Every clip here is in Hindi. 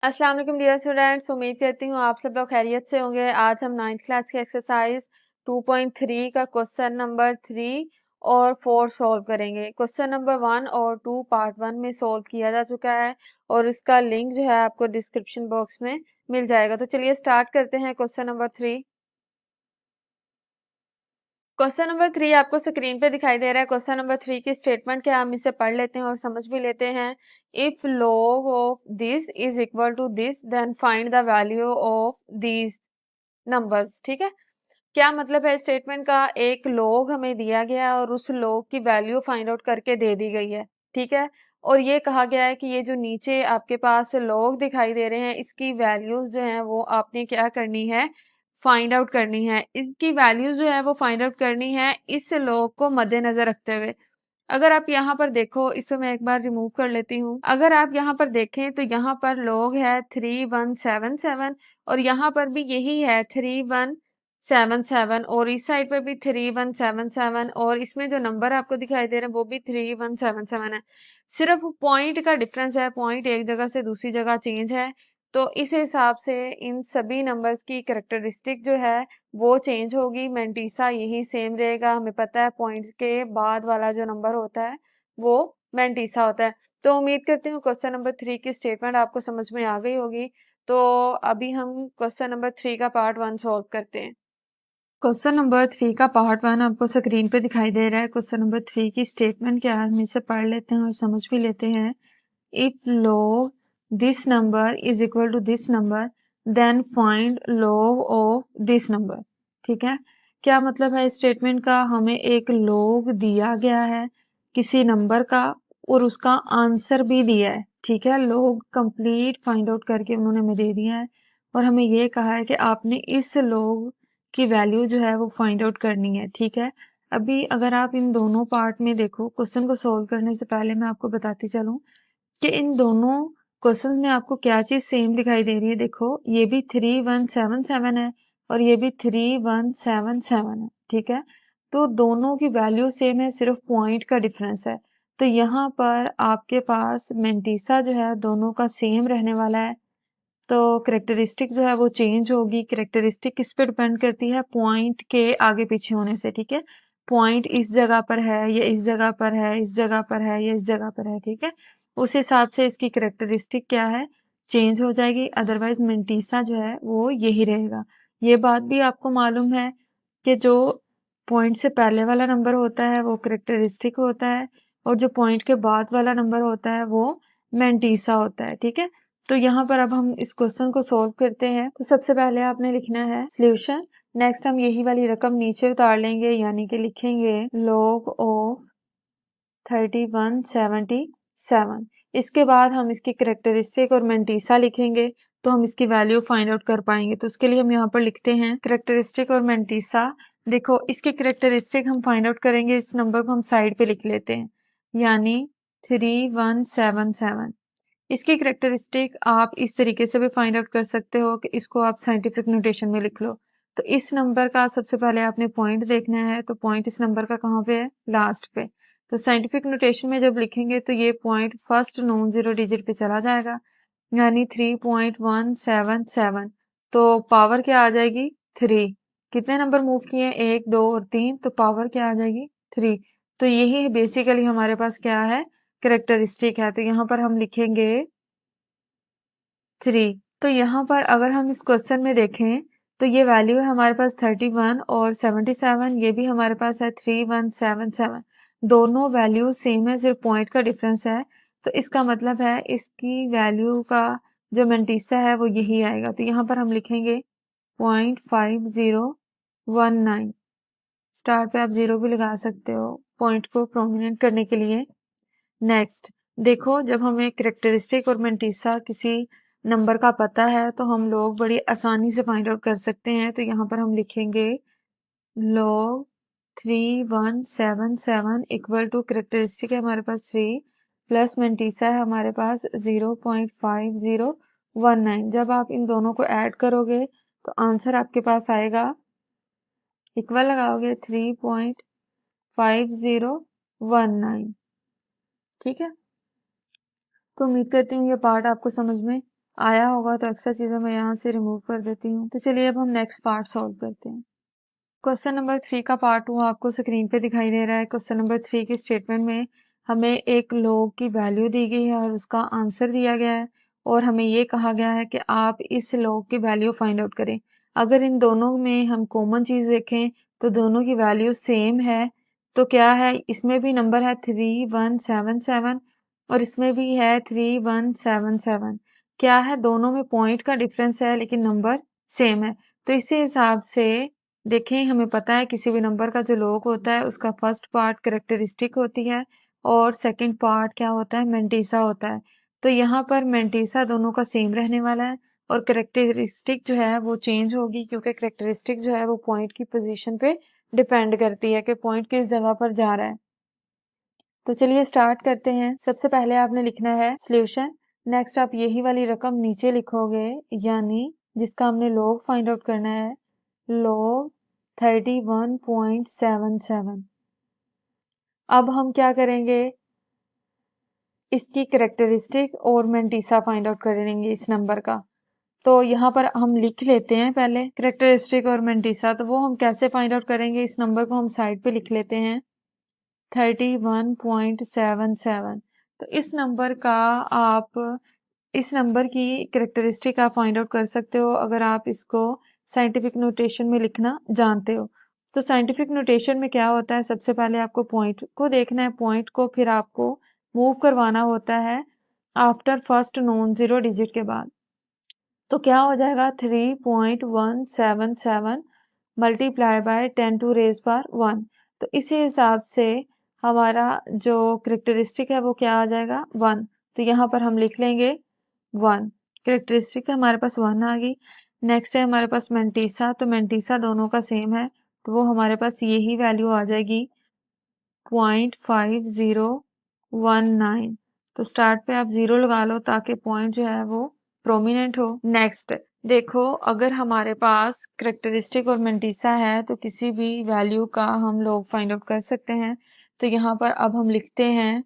अस्सलाम वालेकुम डियर स्टूडेंट्स, उम्मीद करती हूँ आप सब लोग खैरियत से होंगे। आज हम 9th क्लास की एक्सरसाइज 2.3 का क्वेश्चन नंबर 3 और 4 सॉल्व करेंगे। क्वेश्चन नंबर 1 और 2 पार्ट 1 में सॉल्व किया जा चुका है और इसका लिंक जो है आपको डिस्क्रिप्शन बॉक्स में मिल जाएगा। तो चलिए स्टार्ट करते हैं क्वेश्चन नंबर 3। क्वेश्चन नंबर 3 आपको स्क्रीन पे दिखाई दे रहा है। क्वेश्चन नंबर 3 की स्टेटमेंट क्या, हम इसे पढ़ लेते हैं और समझ भी लेते हैं। If log of this is equal to this then find the value of this numbers. ठीक है, क्या मतलब है स्टेटमेंट का? एक log हमें दिया गया है और उस log की वैल्यू फाइंड आउट करके दे दी गई है। ठीक है, और ये कहा गया है कि ये जो नीचे आपके पास log दिखाई दे रहे हैं इसकी वैल्यूज जो हैं वो आपने क्या करनी है, फाइंड आउट करनी है। इनकी वैल्यूज जो है वो फाइंड आउट करनी है इस log को मद्देनजर रखते हुए। अगर आप यहाँ पर देखो, इसको मैं एक बार रिमूव कर लेती हूँ। अगर आप यहाँ पर देखें तो यहाँ पर log है 3177 और यहाँ पर भी यही है 3177 और इस साइड पे भी 3177 और इसमें जो नंबर आपको दिखाई दे रहे हैं वो भी 3177 है। सिर्फ पॉइंट का डिफरेंस है, पॉइंट एक जगह से दूसरी जगह चेंज है। तो इस हिसाब से इन सभी नंबर्स की कैरेक्टरिस्टिक जो है वो चेंज होगी। मेंटीसा यही सेम रहेगा। हमें पता है पॉइंट्स के बाद वाला जो नंबर होता है वो मेंटीसा होता है। तो उम्मीद करती हूँ क्वेश्चन नंबर 3 की स्टेटमेंट आपको समझ में आ गई होगी। तो अभी हम क्वेश्चन नंबर 3 का पार्ट 1 सॉल्व करते हैं। क्वेश्चन नंबर 3 का पार्ट 1 आपको स्क्रीन पे दिखाई दे रहा है। क्वेश्चन नंबर 3 की स्टेटमेंट क्या है, हम इसे पढ़ लेते हैं और समझ भी लेते हैं। If log this number is equal to this number then find log of this number। ठीक है, क्या मतलब है स्टेटमेंट का? हमें एक log दिया गया है किसी नंबर का और उसका आंसर भी दिया है। ठीक है, log कंप्लीट फाइंड आउट करके उन्होंने हमें दे दिया है और हमें ये कहा है कि आपने इस log की वैल्यू जो है वो फाइंड आउट करनी है। ठीक है, अभी अगर आप इन दोनों पार्ट में देखो, क्वेश्चन को सोल्व करने से पहले मैं आपको बताती चलूं कि इन दोनों क्वेश्चन में आपको क्या चीज सेम दिखाई दे रही है। देखो, ये भी 3177 है और ये भी 3177 है। ठीक है, तो दोनों की वैल्यू सेम है, सिर्फ पॉइंट का डिफरेंस है। तो यहाँ पर आपके पास मेंटीसा जो है दोनों का सेम रहने वाला है। तो करेक्टरिस्टिक जो है वो चेंज होगी। करेक्टरिस्टिक किस पे डिपेंड करती है? पॉइंट के आगे पीछे होने से। ठीक है, पॉइंट इस जगह पर है, ये इस जगह पर है, इस जगह पर है, ये इस जगह पर है। ठीक है, उस हिसाब से इसकी करेक्टरिस्टिक क्या है, चेंज हो जाएगी। अदरवाइज मेंटीसा जो है वो यही रहेगा। ये बात भी आपको मालूम है कि जो पॉइंट से पहले वाला नंबर होता है वो करेक्टरिस्टिक होता है और जो पॉइंट के बाद वाला नंबर होता है वो मेंटीसा होता है। ठीक है, तो यहाँ पर अब हम इस क्वेश्चन को सोल्व करते हैं। तो सबसे पहले आपने लिखना है सॉल्यूशन। नेक्स्ट हम यही वाली रकम नीचे उतार लेंगे, यानी कि लिखेंगे log ऑफ 3177। इसके बाद हम इसकी करेक्टरिस्टिक और मेंटीसा लिखेंगे तो हम इसकी वैल्यू फाइंड आउट कर पाएंगे। तो उसके लिए हम यहाँ पर लिखते हैं करेक्टरिस्टिक और मेंटीसा। देखो, इसकी करेक्टरिस्टिक हम फाइंड आउट करेंगे, इस नंबर को हम साइड पे लिख लेते हैं, यानी 3177। इसकी करेक्टरिस्टिक आप इस तरीके से भी फाइंड आउट कर सकते हो कि इसको आप साइंटिफिक नोटेशन में लिख लो। तो इस नंबर का सबसे पहले आपने पॉइंट देखना है, तो पॉइंट इस नंबर का कहाँ पे है? लास्ट पे। तो साइंटिफिक नोटेशन में जब लिखेंगे तो ये point first non zero digit पे चला जाएगा, यानी 3.177। तो पावर क्या आ जाएगी? 3। कितने नंबर मूव किए हैं? 1, 2 और 3, तो पावर क्या आ जाएगी? 3। तो यही बेसिकली हमारे पास क्या है, करेक्टरिस्टिक है। तो यहाँ पर हम लिखेंगे 3। तो यहाँ पर अगर हम इस क्वेश्चन में देखें तो ये वैल्यू है हमारे पास 31 और 77, ये भी हमारे पास है 3177। दोनों वैल्यू सेम है, सिर्फ पॉइंट का डिफरेंस है। तो इसका मतलब है इसकी वैल्यू का जो मेंटीसा है वो यही आएगा। तो यहाँ पर हम लिखेंगे 0.5019। स्टार्ट पे आप जीरो भी लगा सकते हो पॉइंट को प्रोमिनेंट करने के लिए। नेक्स्ट देखो, जब हमें करेक्टरिस्टिक और मेंटीसा किसी नंबर का पता है तो हम लोग बड़ी आसानी से फाइंड आउट कर सकते हैं। तो यहाँ पर हम लिखेंगे log 3177 इक्वल टू करेक्टरिस्टिक है हमारे पास 3 प्लस मेंटीसा है हमारे पास 0.5019। जब आप इन दोनों को ऐड करोगे तो आंसर आपके पास आएगा, इक्वल लगाओगे 3.5019। ठीक है, तो उम्मीद करती हूँ ये पार्ट आपको समझ में आया होगा तो एक्स्ट्रा चीज़ें मैं यहाँ से रिमूव कर देती हूँ। तो चलिए अब हम नेक्स्ट पार्ट सॉल्व करते हैं। क्वेश्चन नंबर 3 का पार्ट 2 आपको स्क्रीन पे दिखाई दे रहा है। क्वेश्चन नंबर 3 की स्टेटमेंट में हमें एक लॉग की वैल्यू दी गई है और उसका आंसर दिया गया है और हमें ये कहा गया है कि आप इस लॉग की वैल्यू फाइंड आउट करें। अगर इन दोनों में हम कॉमन चीज़ देखें तो दोनों की वैल्यू सेम है। तो क्या है, इसमें भी नंबर है 3177 और इसमें भी है 3177। क्या है, दोनों में पॉइंट का डिफरेंस है लेकिन नंबर सेम है। तो इसी हिसाब से देखें, हमें पता है किसी भी नंबर का जो लॉग होता है उसका फर्स्ट पार्ट कैरेक्टरिस्टिक होती है और सेकंड पार्ट क्या होता है, मेंटिसा होता है। तो यहाँ पर मेंटिसा दोनों का सेम रहने वाला है और कैरेक्टरिस्टिक जो है वो चेंज होगी क्योंकि कैरेक्टरिस्टिक जो है वो पॉइंट की पोजीशन पे डिपेंड करती है कि पॉइंट किस जगह पर जा रहा है। तो चलिए स्टार्ट करते हैं। सबसे पहले आपने लिखना है सॉल्यूशन। नेक्स्ट आप यही वाली रकम नीचे लिखोगे, यानी जिसका हमने लॉग फाइंड आउट करना है, लॉग 31.77। अब हम क्या करेंगे, इसकी कैरेक्टरिस्टिक और मेंटिसा फाइंड आउट करेंगे इस नंबर का। तो यहाँ पर हम लिख लेते हैं पहले कैरेक्टरिस्टिक और मेंटिसा। तो वो हम कैसे फाइंड आउट करेंगे, इस नंबर को हम साइड पे लिख लेते हैं 31.77। तो इस नंबर का आप इस नंबर की कैरेक्टरिस्टिक आप फाइंड आउट कर सकते हो अगर आप इसको साइंटिफिक नोटेशन में लिखना जानते हो। तो साइंटिफिक नोटेशन में क्या होता है, सबसे पहले आपको पॉइंट को देखना है, पॉइंट को फिर आपको मूव करवाना होता है after first non zero digit के बाद। तो क्या हो जाएगा 3.177 multiply by 10 to raise power 1। तो इसी हिसाब से हमारा जो कैरेक्टरिस्टिक है वो क्या आ जाएगा 1। तो यहाँ पर हम लिख लेंगे 1। कैरेक्टरिस्टिक हमारे पास 1 आ गई। नेक्स्ट है हमारे पास मेंटिसा। तो मेंटिसा दोनों का सेम है तो वो हमारे पास यही वैल्यू आ जाएगी 0.5019। तो स्टार्ट पे आप 0 लगा लो ताकि पॉइंट जो है वो प्रोमिनेंट हो। नेक्स्ट देखो, अगर हमारे पास कैरेक्टरिस्टिक और मेंटिसा है तो किसी भी वैल्यू का हम लोग फाइंड आउट कर सकते हैं। तो यहाँ पर अब हम लिखते हैं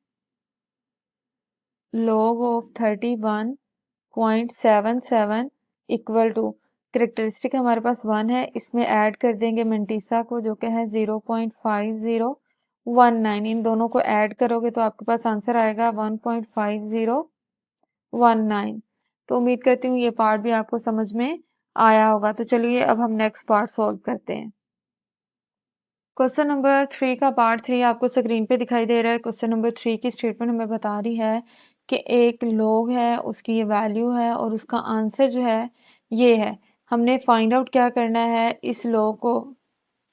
log of 31.77 equal to characteristic हमारे पास 1 है, इसमें ऐड कर देंगे मेंटिसा को जो कि है 0.5019। इन दोनों को ऐड करोगे तो आपके पास आंसर आएगा 1.5019। तो उम्मीद करती हूँ ये पार्ट भी आपको समझ में आया होगा। तो चलिए अब हम नेक्स्ट पार्ट सॉल्व करते हैं। क्वेश्चन नंबर 3 का पार्ट 3 आपको स्क्रीन पे दिखाई दे रहा है। क्वेश्चन नंबर 3 की स्टेटमेंट हमें बता रही है कि एक लॉग है, उसकी ये वैल्यू है और उसका आंसर जो है ये है। हमने फाइंड आउट क्या करना है, इस लॉग को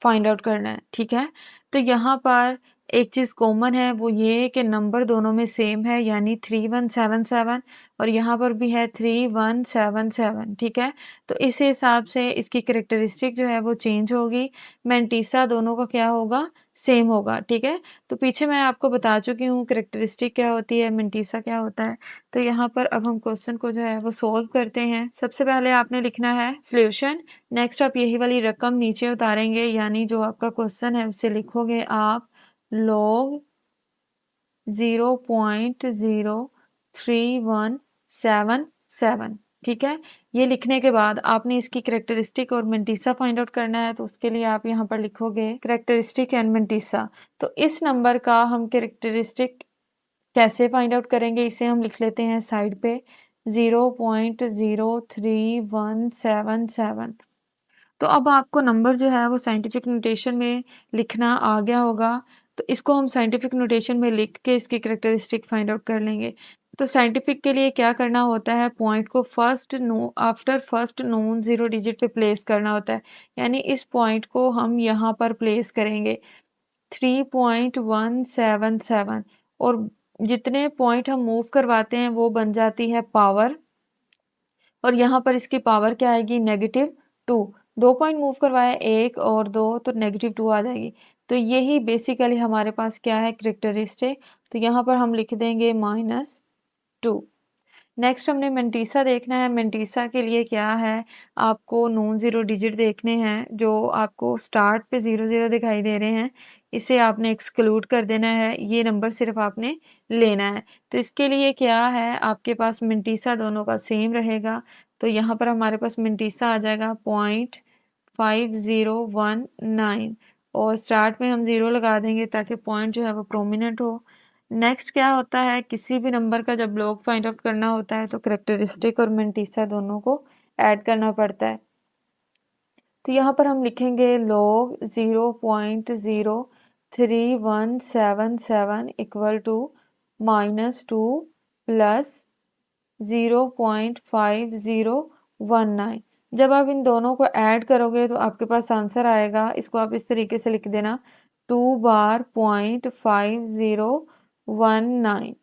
फाइंड आउट करना है, ठीक है। तो यहाँ पर एक चीज़ कॉमन है वो ये कि नंबर दोनों में सेम है, यानी 3177 और यहाँ पर भी है 3177, ठीक है। तो इस हिसाब से इसकी कैरेक्टरिस्टिक जो है वो चेंज होगी। मेंटिसा दोनों का क्या होगा, सेम होगा, ठीक है। तो पीछे मैं आपको बता चुकी हूँ कैरेक्टरिस्टिक क्या होती है, मेंटिसा क्या होता है। तो यहाँ पर अब हम क्वेश्चन को जो है वो सोल्व करते हैं। सबसे पहले आपने लिखना है सॉल्यूशन। नेक्स्ट आप यही वाली रकम नीचे उतारेंगे, यानी जो आपका क्वेश्चन है उसे लिखोगे आप log 0.03177, ठीक है। ये लिखने के बाद आपने इसकी कैरेक्टरिस्टिक और मेंटिसा फाइंड आउट करना है। तो उसके लिए आप यहाँ पर लिखोगे कैरेक्टरिस्टिक एंड मेंटिसा। तो इस नंबर का हम कैरेक्टरिस्टिक कैसे फाइंड आउट करेंगे, इसे हम लिख लेते हैं साइड पे 0.03177। तो अब आपको नंबर जो है वो साइंटिफिक नोटेशन में लिखना आ गया होगा। तो इसको हम साइंटिफिक नोटेशन में लिख के इसकी कैरेक्टरिस्टिक फाइंड आउट कर लेंगे। तो साइंटिफिक के लिए क्या करना होता है, पॉइंट को after first known zero digit पे प्लेस करना होता है, यानी इस पॉइंट को हम यहाँ पर प्लेस करेंगे 3.177 और जितने पॉइंट हम मूव करवाते हैं वो बन जाती है पावर और यहाँ पर इसकी पावर क्या आएगी, -2। 2 पॉइंट मूव करवाए 1 और 2 तो -2 आ जाएगी। तो यही बेसिकली हमारे पास क्या है, कैरेक्टरिस्टिक। तो यहाँ पर हम लिख देंगे -2। नेक्स्ट हमने मेंटीसा देखना है। मेंटीसा के लिए क्या है, आपको नॉन ज़ीरो डिजिट देखने हैं जो आपको स्टार्ट पे 0 0 दिखाई दे रहे हैं, इसे आपने एक्सक्लूड कर देना है, ये नंबर सिर्फ आपने लेना है। तो इसके लिए क्या है, आपके पास मेंटीसा दोनों का सेम रहेगा, तो यहाँ पर हमारे पास मेंटीसा आ जाएगा 0.5019 और स्टार्ट में हम 0 लगा देंगे ताकि पॉइंट जो है वो प्रोमिनेंट हो। नेक्स्ट क्या होता है, किसी भी नंबर का जब लॉग फाइंड आउट करना होता है तो करेक्टरिस्टिक और मेंटीसा दोनों को ऐड करना पड़ता है। तो यहाँ पर हम लिखेंगे लॉग 0.03177 इक्वल टू -2 प्लस 0.5019। जब आप इन दोनों को ऐड करोगे तो आपके पास आंसर आएगा, इसको आप इस तरीके से लिख देना 2 बार 0.5019।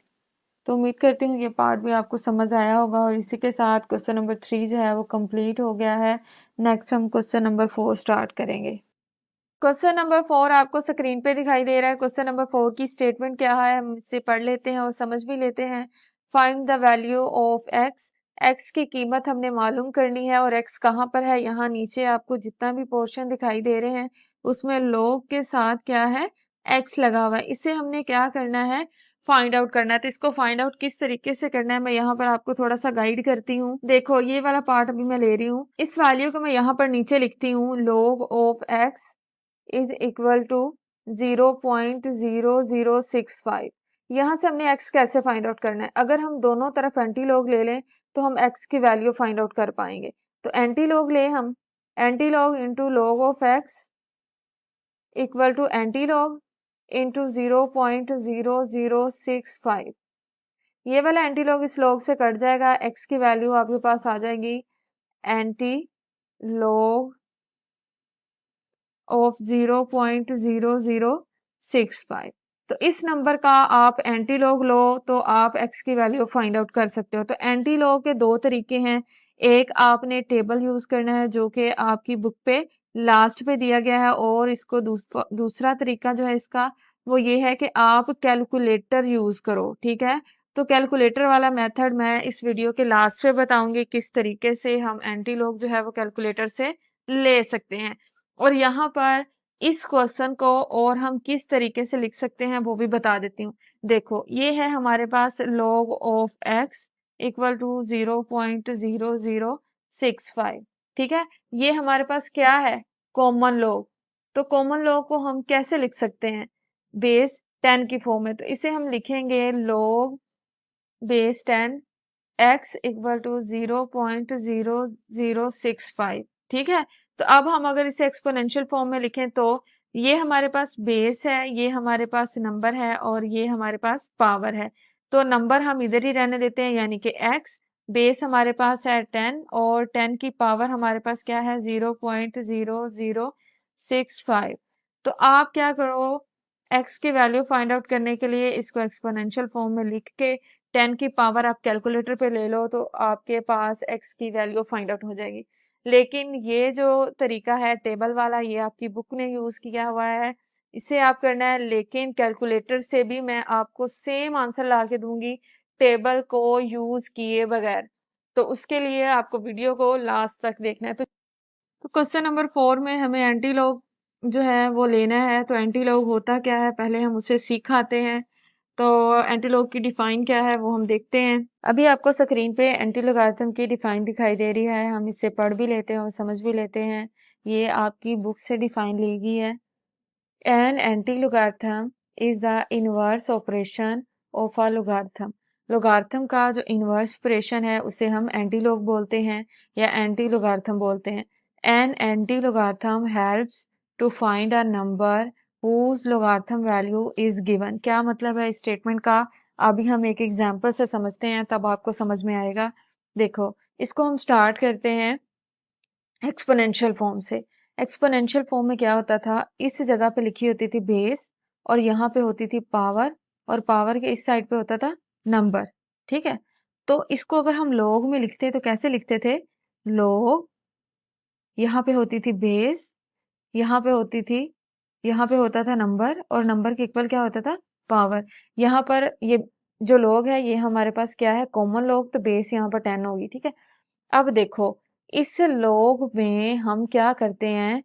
तो उम्मीद करती हूँ ये पार्ट भी आपको समझ आया होगा और इसी के साथ क्वेश्चन नंबर 3 जो है वो कंप्लीट हो गया है। नेक्स्ट हम क्वेश्चन नंबर 4 स्टार्ट करेंगे। क्वेश्चन नंबर 4 आपको स्क्रीन पे दिखाई दे रहा है। क्वेश्चन नंबर 4 की स्टेटमेंट क्या है, हम इसे पढ़ लेते हैं और समझ भी लेते हैं। Find the value of x. X की कीमत हमने मालूम करनी है और एक्स कहाँ पर है, यहाँ नीचे आपको जितना भी पोर्शन दिखाई दे रहे हैं उसमें लॉग के साथ क्या है, एक्स लगा हुआ है। इसे हमने क्या करना है, फाइंड आउट करना है। तो इसको फाइंड आउट किस तरीके से करना है मैं यहाँ पर आपको थोड़ा सा गाइड करती हूँ। देखो ये वाला पार्ट अभी मैं ले रही हूँ, इस वैल्यू को मैं यहाँ पर नीचे लिखती हूँ, log of x is equal to 0.0065। यहाँ से हमने x कैसे फाइंड आउट करना है, अगर हम दोनों तरफ एंटी लॉग ले लें तो हम x की वैल्यू फाइंड आउट कर पाएंगे। तो एंटी लॉग ले हम, antilog into log of x equal to antilog into 0.0065। ये वाला एंटी लॉग इस लॉग से कट जाएगा, x की वैल्यू आपके पास आ जाएगी एंटी लॉग ऑफ 0.0065। तो इस नंबर का आप एंटी लॉग लो तो आप x की वैल्यू फाइंड आउट कर सकते हो। तो एंटी लॉग के दो तरीके हैं, एक आपने टेबल यूज करना है जो कि आपकी बुक पे लास्ट पे दिया गया है, और इसको दूसरा तरीका जो है इसका वो ये है कि आप कैलकुलेटर यूज करो। ठीक है, तो कैलकुलेटर वाला मेथड मैं इस वीडियो के लास्ट पे बताऊंगी किस तरीके से हम एंटी लॉग जो है वो कैलकुलेटर से ले सकते हैं। और यहाँ पर इस क्वेश्चन को और हम किस तरीके से लिख सकते हैं वो भी बता देती हूँ। देखो ये है हमारे पास log of x equal to 0.0065। ठीक है, ये हमारे पास क्या है, कॉमन लॉग। तो कॉमन लॉग को हम कैसे लिख सकते हैं, बेस 10 की फॉर्म में। तो इसे हम लिखेंगे log base 10 x equal to 0.0065। ठीक है, तो अब हम अगर इसे एक्सपोनेंशियल फॉर्म में लिखें तो ये हमारे पास बेस है, ये हमारे पास नंबर है और ये हमारे पास पावर है। तो नंबर हम इधर ही रहने देते हैं, यानी कि x, बेस हमारे पास है 10 और 10 की पावर हमारे पास क्या है 0.0065। तो आप क्या करो, x की वैल्यू फाइंड आउट करने के लिए इसको एक्सपोनेंशियल फॉर्म में लिख के 10 की पावर आप कैलकुलेटर पे ले लो तो आपके पास x की वैल्यू फाइंड आउट हो जाएगी। लेकिन ये जो तरीका है टेबल वाला, ये आपकी बुक ने यूज किया हुआ है, इसे आप करना है। लेकिन कैलकुलेटर से भी मैं आपको सेम आंसर ला के दूंगी टेबल को यूज किए बगैर, तो उसके लिए आपको वीडियो को लास्ट तक देखना है। तो क्वेश्चन नंबर 4 में हमें एंटी लॉग जो है वो लेना है। तो एंटी लॉग होता क्या है, पहले हम उसे सीखाते हैं। तो एंटी लॉग की डिफाइन क्या है वो हम देखते हैं। अभी आपको स्क्रीन पे एंटी लॉगरिथम की डिफाइन दिखाई दे रही है, हम इसे पढ़ भी लेते हैं और समझ भी लेते हैं। ये आपकी बुक से डिफाइन ली गई है। An anti logarithm is the inverse operation of a logarithm. Logarithm का जो इनवर्स ऑपरेशन है उसे हम एंटी लॉग बोलते हैं या एंटी लॉगरिथम बोलते हैं। An antilogarithm helps to find a number whose logarithm value is given। क्या मतलब है इस स्टेटमेंट का, अभी हम एक एग्जांपल से समझते हैं तब आपको समझ में आएगा। देखो इसको हम स्टार्ट करते हैं एक्सपोनेंशियल फॉर्म से। एक्सपोनेंशियल फॉर्म में क्या होता था, इस जगह पे लिखी होती थी बेस और यहाँ पे होती थी पावर, और पावर के इस साइड पे होता था नंबर। ठीक है, तो इसको अगर हम लॉग में लिखते तो कैसे लिखते थे, लॉग, यहाँ पे होती थी बेस, यहाँ पे होती थी, यहाँ पे होता था नंबर और नंबर के इक्वल क्या होता था, पावर। यहाँ पर ये जो लोग है ये हमारे पास क्या है, कॉमन लोग, तो बेस यहाँ पर 10 होगी, ठीक है। अब देखो इस लोग में हम क्या करते हैं,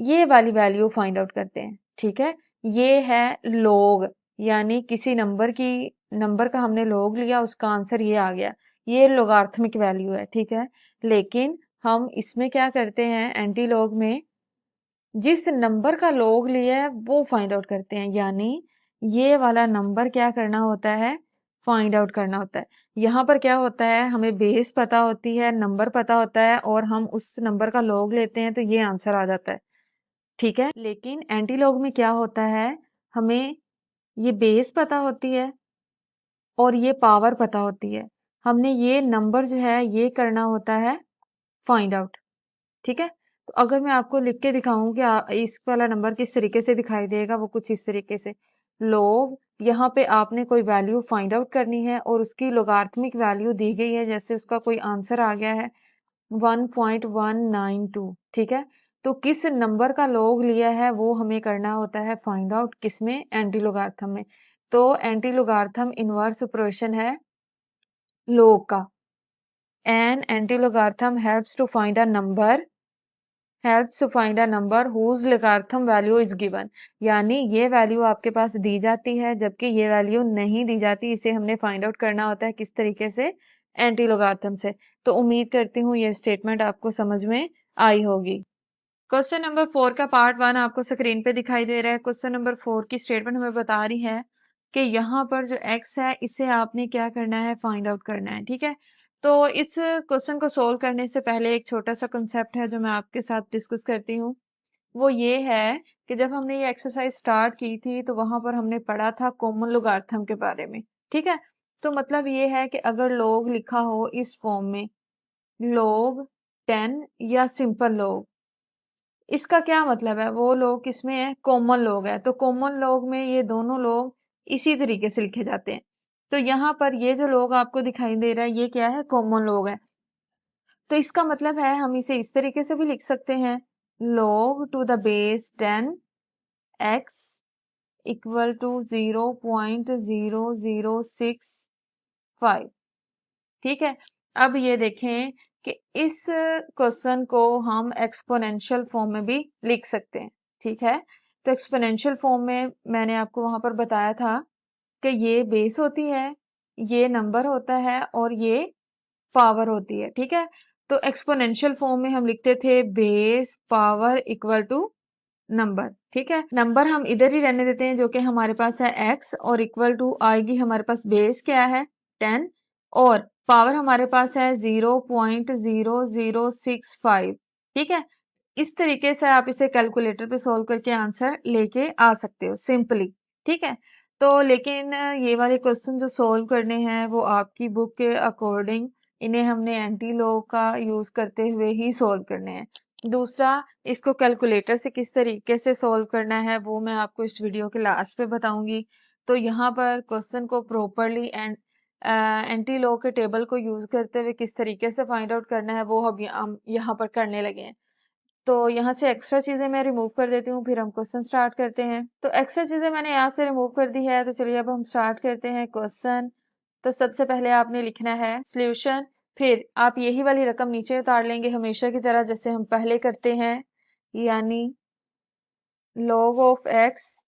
ये वाली वैल्यू फाइंड आउट करते हैं, ठीक है। ये है लोग, यानी किसी नंबर का हमने लोग लिया, उसका आंसर ये आ गया, ये लोगार्थमिक वैल्यू है, ठीक है। लेकिन हम इसमें क्या करते हैं, एंटी लोग में जिस नंबर का लोग लिया है वो फाइंड आउट करते हैं, यानी ये वाला नंबर क्या करना होता है, फाइंड आउट करना होता है। यहाँ पर क्या होता है, हमें बेस पता होती है, नंबर पता होता है, और हम उस नंबर का लोग लेते हैं तो ये आंसर आ जाता है, ठीक है। लेकिन एंटी लॉग में क्या होता है, हमें ये बेस पता होती है और ये पावर पता होती है, हमने ये नंबर जो है ये करना होता है फाइंड आउट, ठीक है। तो अगर मैं आपको लिख के दिखाऊं कि इस वाला नंबर किस तरीके से दिखाई देगा, वो कुछ इस तरीके से, लोग, यहाँ पे आपने कोई वैल्यू फाइंड आउट करनी है और उसकी लोगार्थमिक वैल्यू दी गई है, जैसे उसका कोई आंसर आ गया है 1.192, ठीक है। तो किस नंबर का लोग लिया है वो हमें करना होता है फाइंड आउट, किसमें, एंटी लोगार्थम में। तो एंटी लोगार्थम इनवर्स ऑपरेशन है लोग का। An antilogarithm helps to find a number whose logarithm value is given, यानी ये वैल्यू आपके पास दी जाती है जबकि ये वैल्यू नहीं दी जाती, इसे हमने फाइंड आउट करना होता है किस तरीके से, एंटी लोगार्थम से। तो उम्मीद करती हूँ ये स्टेटमेंट आपको समझ में आई होगी। क्वेश्चन नंबर 4 का पार्ट 1 आपको स्क्रीन पे दिखाई दे रहा है। क्वेश्चन नंबर 4 की स्टेटमेंट हमें बता रही है कि यहाँ पर जो x है इसे आपने क्या करना है, फाइंड आउट करना है, ठीक है। तो इस क्वेश्चन को सोल्व करने से पहले एक छोटा सा कंसेप्ट है जो मैं आपके साथ डिस्कस करती हूँ। वो ये है कि जब हमने ये एक्सरसाइज स्टार्ट की थी तो वहां पर हमने पढ़ा था कॉमन लोगार्थम के बारे में, ठीक है। तो मतलब ये है कि अगर लोग लिखा हो इस फॉर्म में, लोग 10 या सिंपल लोग, इसका क्या मतलब है, वो लोग किसमें है, कॉमन लोग है। तो कॉमन लोग में ये दोनों लोग इसी तरीके से लिखे जाते हैं। तो यहाँ पर ये जो लोग आपको दिखाई दे रहा है ये क्या है, कॉमन लोग है। तो इसका मतलब है हम इसे इस तरीके से भी लिख सकते हैं, log to the base 10 x equal to 0.0065, ठीक है। अब ये देखें कि इस क्वेश्चन को हम एक्सपोनेंशियल फॉर्म में भी लिख सकते हैं, ठीक है। तो एक्सपोनेंशियल फॉर्म में मैंने आपको वहां पर बताया था कि ये बेस होती है, ये नंबर होता है और ये पावर होती है, ठीक है। तो एक्सपोनेंशियल फॉर्म में हम लिखते थे base power equal to number, ठीक है। नंबर हम इधर ही रहने देते हैं जो कि हमारे पास है x, और इक्वल टू आएगी हमारे पास बेस क्या है 10, और पावर हमारे पास है 0.0065, ठीक है। इस तरीके से आप इसे कैलकुलेटर पे सॉल्व करके आंसर लेके आ सकते हो सिंपली, ठीक है। तो लेकिन ये वाले क्वेश्चन जो सॉल्व करने हैं वो आपकी बुक के अकॉर्डिंग, इन्हें हमने एंटी लॉ का यूज करते हुए ही सॉल्व करने हैं। दूसरा, इसको कैलकुलेटर से किस तरीके से सॉल्व करना है वो मैं आपको इस वीडियो के लास्ट पे बताऊंगी। तो यहाँ पर क्वेश्चन को प्रॉपरली एंटी लॉ के टेबल को यूज करते हुए किस तरीके से फाइंड आउट करना है वो हम यहाँ पर करने लगे हैं। तो यहाँ से एक्स्ट्रा चीजें मैं रिमूव कर देती हूँ, फिर हम क्वेश्चन स्टार्ट करते हैं। तो एक्स्ट्रा चीजें मैंने यहाँ से रिमूव कर दी है, तो चलिए अब हम स्टार्ट करते हैं क्वेश्चन। तो सबसे पहले आपने लिखना है सॉल्यूशन, फिर आप यही वाली रकम नीचे उतार लेंगे हमेशा की तरह जैसे हम पहले करते हैं, यानी log of x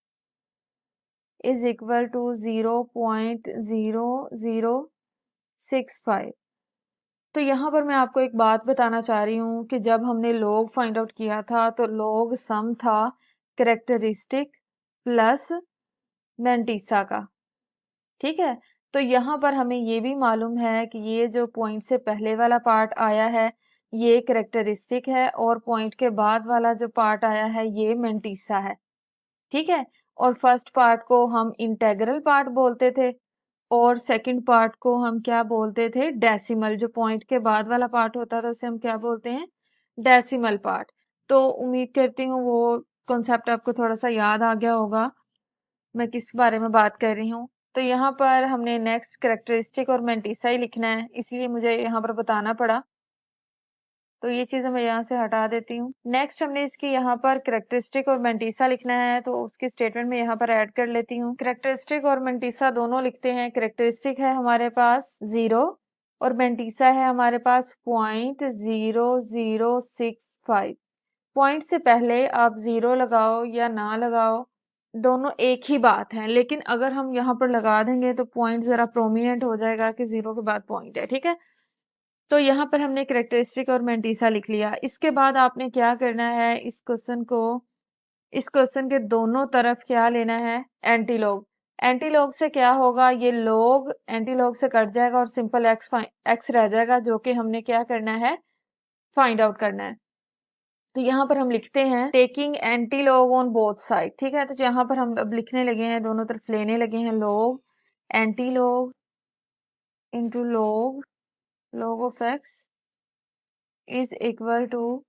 is equal to 0.0065। तो यहाँ पर मैं आपको एक बात बताना चाह रही हूँ कि जब हमने log फाइंड आउट किया था तो log सम था करेक्टरिस्टिक प्लस मैंटीसा का, ठीक है। तो यहाँ पर हमें ये भी मालूम है कि ये जो पॉइंट से पहले वाला पार्ट आया है ये करेक्टरिस्टिक है, और पॉइंट के बाद वाला जो पार्ट आया है ये मैंटीसा है, ठीक है। और फर्स्ट पार्ट को हम इंटेग्रल पार्ट बोलते थे और सेकंड पार्ट को हम क्या बोलते थे, डेसिमल। जो पॉइंट के बाद वाला पार्ट होता था उसे हम क्या बोलते हैं, डेसिमल पार्ट। तो उम्मीद करती हूँ वो कॉन्सेप्ट आपको थोड़ा सा याद आ गया होगा मैं किस बारे में बात कर रही हूँ। तो यहाँ पर हमने नेक्स्ट करेक्टरिस्टिक और मैंटीसा ही लिखना है, इसलिए मुझे यहाँ पर बताना पड़ा। तो ये चीज़ें मैं यहाँ से हटा देती हूँ। नेक्स्ट हमने इसकी यहाँ पर करेक्टरिस्टिक और मेंटिसा लिखना है, तो उसकी स्टेटमेंट में यहाँ पर ऐड कर लेती हूँ। करेक्टरिस्टिक और मेंटिसा दोनों लिखते हैं। करेक्टरिस्टिक है हमारे पास 0 और मेंटिसा है हमारे पास 0.0065। पॉइंट से पहले आप 0 लगाओ या ना लगाओ, दोनों एक ही बात है, लेकिन अगर हम यहाँ पर लगा देंगे तो पॉइंट ज़रा प्रोमिनेंट हो जाएगा कि 0 के बाद पॉइंट है, ठीक है। तो यहाँ पर हमने करेक्टरिस्टिक और मेंटिसा लिख लिया। इसके बाद आपने क्या करना है, इस क्वेश्चन के दोनों तरफ क्या लेना है, एंटीलॉग। एंटीलॉग से क्या होगा, ये लॉग एंटीलॉग से कट जाएगा और सिंपल एक्स रह जाएगा, जो कि हमने क्या करना है, फाइंड आउट करना है। तो यहाँ पर हम लिखते हैं taking antilog on both side, ठीक है। तो यहाँ पर हम अब लिखने लगे हैं, दोनों तरफ लेने लगे हैं log, antilog into log of x is equal to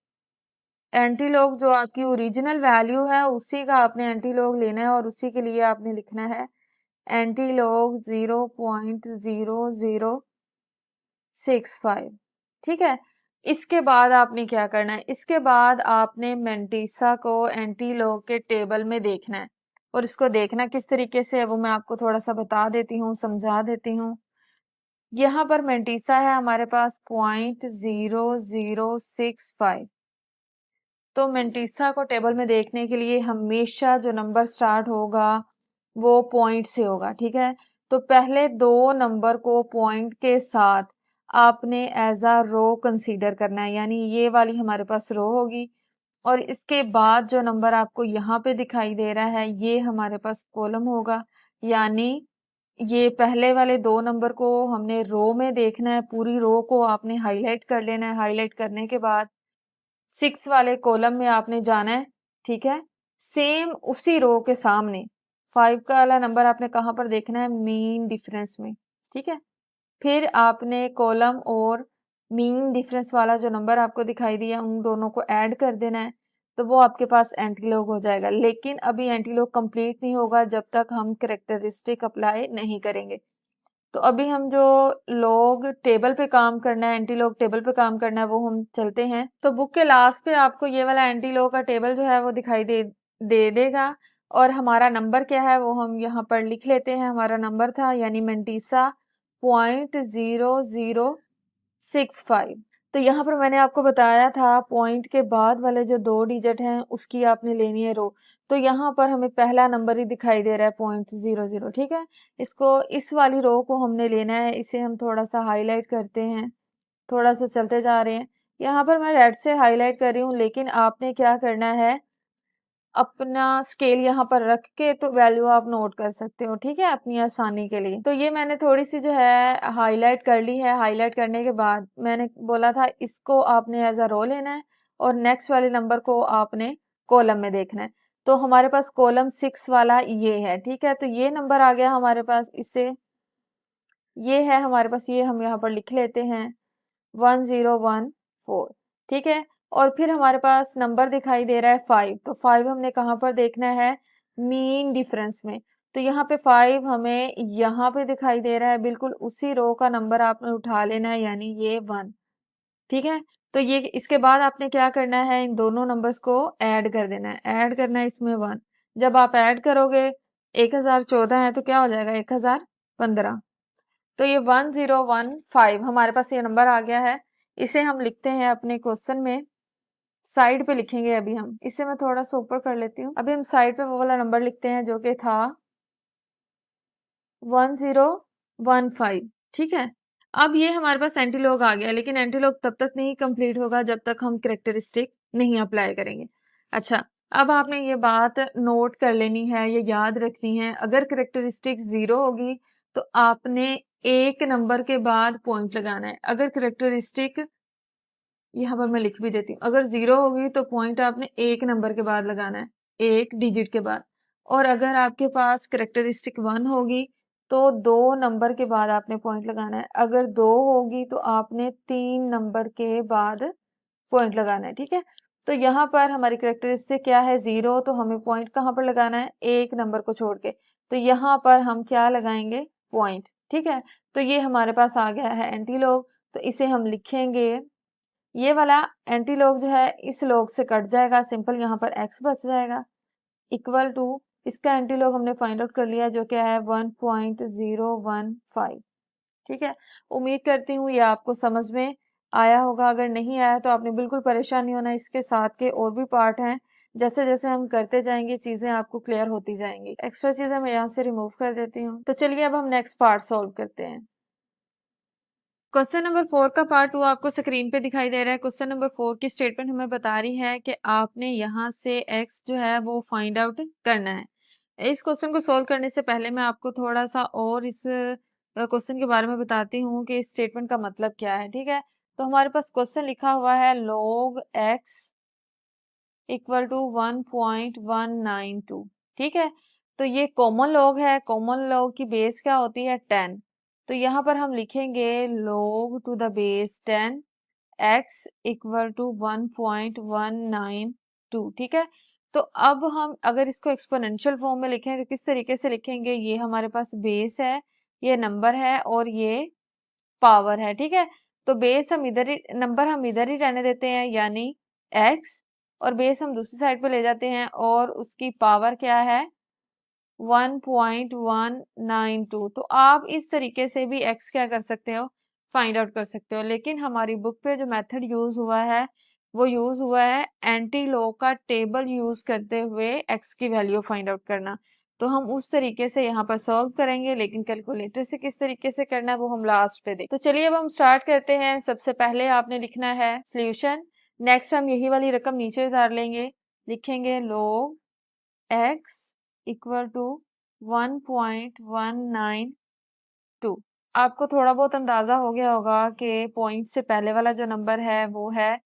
antilog, जो आपकी ओरिजिनल वैल्यू है उसी का आपने एंटीलॉग लेना है और उसी के लिए आपने लिखना है एंटीलॉग 0.0065, ठीक है। इसके बाद आपने क्या करना है, इसके बाद आपने मेंटिसा को एंटीलॉग के टेबल में देखना है, और इसको देखना किस तरीके से है वो मैं आपको थोड़ा सा बता देती हूँ, समझा देती हूँ। यहाँ पर मेंटिसा है हमारे पास 0.0065। तो मेंटिसा को टेबल में देखने के लिए हमेशा जो नंबर स्टार्ट होगा वो पॉइंट से होगा, ठीक है। तो पहले दो नंबर को पॉइंट के साथ आपने एज अ रो कंसीडर करना है, यानी ये वाली हमारे पास रो होगी, और इसके बाद जो नंबर आपको यहाँ पे दिखाई दे रहा है ये हमारे पास कॉलम होगा, यानी ये पहले वाले दो नंबर को हमने रो में देखना है, पूरी रो को आपने हाईलाइट कर लेना है। हाईलाइट करने के बाद 6 वाले कॉलम में आपने जाना है, ठीक है। सेम उसी रो के सामने 5 का वाला नंबर आपने कहाँ पर देखना है, मीन डिफरेंस में, ठीक है। फिर आपने कॉलम और मीन डिफरेंस वाला जो नंबर आपको दिखाई दिया उन दोनों को ऐड कर देना है, तो वो आपके पास एंटीलॉग हो जाएगा। लेकिन अभी एंटीलॉग कंप्लीट नहीं होगा जब तक हम करेक्टरिस्टिक अप्लाई नहीं करेंगे। तो अभी हम जो लॉग टेबल पे काम करना है, एंटी लॉग टेबल पे काम करना है, वो हम चलते हैं। तो बुक के लास्ट पे आपको ये वाला एंटी लॉग का टेबल जो है वो दिखाई दे देगा, और हमारा नंबर क्या है वो हम यहाँ पर लिख लेते हैं। हमारा नंबर था यानी मेंटिसा 0.0065। तो यहाँ पर मैंने आपको बताया था पॉइंट के बाद वाले जो 2 डिजिट हैं उसकी आपने लेनी है रो। तो यहाँ पर हमें पहला नंबर ही दिखाई दे रहा है 0.00, ठीक है। इसको इस वाली रो को हमने लेना है, इसे हम थोड़ा सा हाईलाइट करते हैं, थोड़ा सा चलते जा रहे हैं। यहाँ पर मैं रेड से हाईलाइट कर रही हूँ, लेकिन आपने क्या करना है, अपना स्केल यहाँ पर रख के तो वैल्यू आप नोट कर सकते हो, ठीक है, अपनी आसानी के लिए। तो ये मैंने थोड़ी सी जो है हाईलाइट कर ली है। हाईलाइट करने के बाद मैंने बोला था इसको आपने एज अ रो लेना है और नेक्स्ट वाले नंबर को आपने कॉलम में देखना है। तो हमारे पास कॉलम 6 वाला ये है, ठीक है। तो ये नंबर आ गया हमारे पास, इसे ये है हमारे पास, ये हम यहाँ पर लिख लेते हैं 1014, ठीक है। और फिर हमारे पास नंबर दिखाई दे रहा है 5। तो 5 हमने कहाँ पर देखना है, मीन डिफरेंस में। तो यहाँ पे 5 हमें यहाँ पे दिखाई दे रहा है, बिल्कुल उसी रो का नंबर आपने उठा लेना है, यानी ये 1, ठीक है। तो ये इसके बाद आपने क्या करना है, इन दोनों नंबर्स को ऐड कर देना है। ऐड करना है इसमें 1। जब आप ऐड करोगे 1014 है तो क्या हो जाएगा 1015। तो ये 1015 हमारे पास ये नंबर आ गया है। इसे हम लिखते हैं अपने क्वेश्चन में, साइड पे लिखेंगे। अभी हम इसे मैं थोड़ा सा ऊपर कर लेती हूँ। अभी हम साइड पे वो वाला नंबर लिखते हैं जो कि था 1015, ठीक है। अब ये हमारे पास एंटीलॉग आ गया, लेकिन एंटीलॉग तब तक नहीं कंप्लीट होगा जब तक हम करेक्टरिस्टिक नहीं अप्लाई करेंगे। अच्छा, अब आपने ये बात नोट कर लेनी है, ये याद रखनी है। अगर करेक्टरिस्टिक 0 होगी तो आपने एक नंबर के बाद पॉइंट लगाना है। अगर करेक्टरिस्टिक, यहाँ पर मैं लिख भी देती हूँ, अगर 0 होगी तो पॉइंट आपने एक नंबर के बाद लगाना है, एक डिजिट के बाद। और अगर आपके पास करेक्टरिस्टिक 1 होगी तो 2 नंबर के बाद आपने पॉइंट लगाना है। अगर 2 होगी तो आपने 3 नंबर के बाद पॉइंट लगाना है, ठीक है। तो यहाँ पर हमारी करेक्टरिस्टिक क्या है, 0, तो हमें पॉइंट कहाँ पर लगाना है, एक नंबर को छोड़ के। तो यहाँ पर हम क्या लगाएंगे, पॉइंट, ठीक है। तो ये हमारे पास आ गया है एंटीलॉग। तो इसे हम लिखेंगे ये वाला एंटी लॉग जो है इस लॉग से कट जाएगा, सिंपल यहाँ पर x बच जाएगा, इक्वल टू इसका एंटी लॉग हमने फाइंड आउट कर लिया जो क्या है 1.015। ठीक है, उम्मीद करती हूँ ये आपको समझ में आया होगा। अगर नहीं आया तो आपने बिल्कुल परेशान नहीं होना, इसके साथ के और भी पार्ट हैं, जैसे जैसे हम करते जाएंगे चीजें आपको क्लियर होती जाएंगी। एक्स्ट्रा चीजें मैं यहाँ से रिमूव कर देती हूँ। तो चलिए अब हम नेक्स्ट पार्ट सॉल्व करते हैं। क्वेश्चन नंबर 4 का पार्ट 2 आपको स्क्रीन पे दिखाई दे रहा है। क्वेश्चन नंबर 4 की स्टेटमेंट हमें बता रही है कि आपने यहाँ से x जो है वो फाइंड आउट करना है। इस क्वेश्चन को सोल्व करने से पहले मैं आपको थोड़ा सा और इस क्वेश्चन के बारे में बताती हूँ कि इस स्टेटमेंट का मतलब क्या है। ठीक है, तो हमारे पास क्वेश्चन लिखा हुआ है log x इक्वल टू 1.192। ठीक है, तो ये कॉमन लॉग है, कॉमन लॉग की बेस क्या होती है 10। तो यहाँ पर हम लिखेंगे log to the base 10 x equal to 1.192। ठीक है, तो अब हम अगर इसको एक्सपोनेंशियल फॉर्म में लिखें तो किस तरीके से लिखेंगे, ये हमारे पास बेस है, ये नंबर है और ये पावर है। ठीक है, तो बेस हम इधर ही, नंबर हम इधर ही रहने देते हैं यानी x, और बेस हम दूसरी साइड पे ले जाते हैं और उसकी पावर क्या है 1.192। तो आप इस तरीके से भी x क्या कर सकते हो, फाइंड आउट कर सकते हो। लेकिन हमारी बुक पे जो मेथड यूज हुआ है वो यूज हुआ है एंटी लॉग का टेबल यूज करते हुए x की वैल्यू फाइंड आउट करना। तो हम उस तरीके से यहाँ पर सॉल्व करेंगे, लेकिन कैलकुलेटर से किस तरीके से करना है वो हम लास्ट पे देख। तो चलिए अब हम स्टार्ट करते हैं। सबसे पहले आपने लिखना है सोल्यूशन, नेक्स्ट हम यही वाली रकम नीचे उतार लेंगे, लिखेंगे log x इक्वल टू 1.192। आपको थोड़ा बहुत अंदाजा हो गया होगा कि पॉइंट से पहले वाला जो नंबर है वो है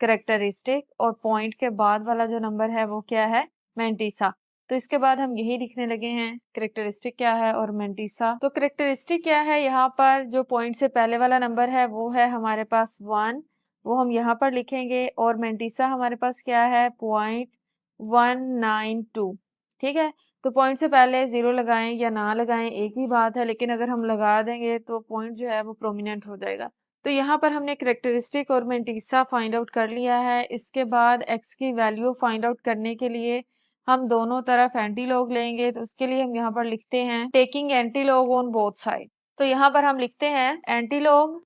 करेक्टरिस्टिक और पॉइंट के बाद वाला जो नंबर है वो क्या है, मैंटीसा। तो इसके बाद हम यही लिखने लगे हैं करेक्टरिस्टिक क्या है और मैंटीसा। तो करेक्टरिस्टिक क्या है, यहाँ पर जो पॉइंट से पहले वाला नंबर है वो है हमारे पास 1, वो हम यहाँ पर लिखेंगे, और मैंटीसा हमारे पास क्या है 0.192। ठीक है, तो पॉइंट से पहले 0 लगाएं या ना लगाएं एक ही बात है, लेकिन अगर हम लगा देंगे तो पॉइंट जो है वो प्रोमिनेंट हो जाएगा। तो यहाँ पर हमने करेक्टरिस्टिक और मैंटीसा फाइंड आउट कर लिया है। इसके बाद x की वैल्यू फाइंड आउट करने के लिए हम दोनों तरफ एंटी लॉग लेंगे। तो उसके लिए हम यहाँ पर लिखते हैं taking anti log on both side. तो यहाँ पर हम लिखते हैं एंटी लॉग,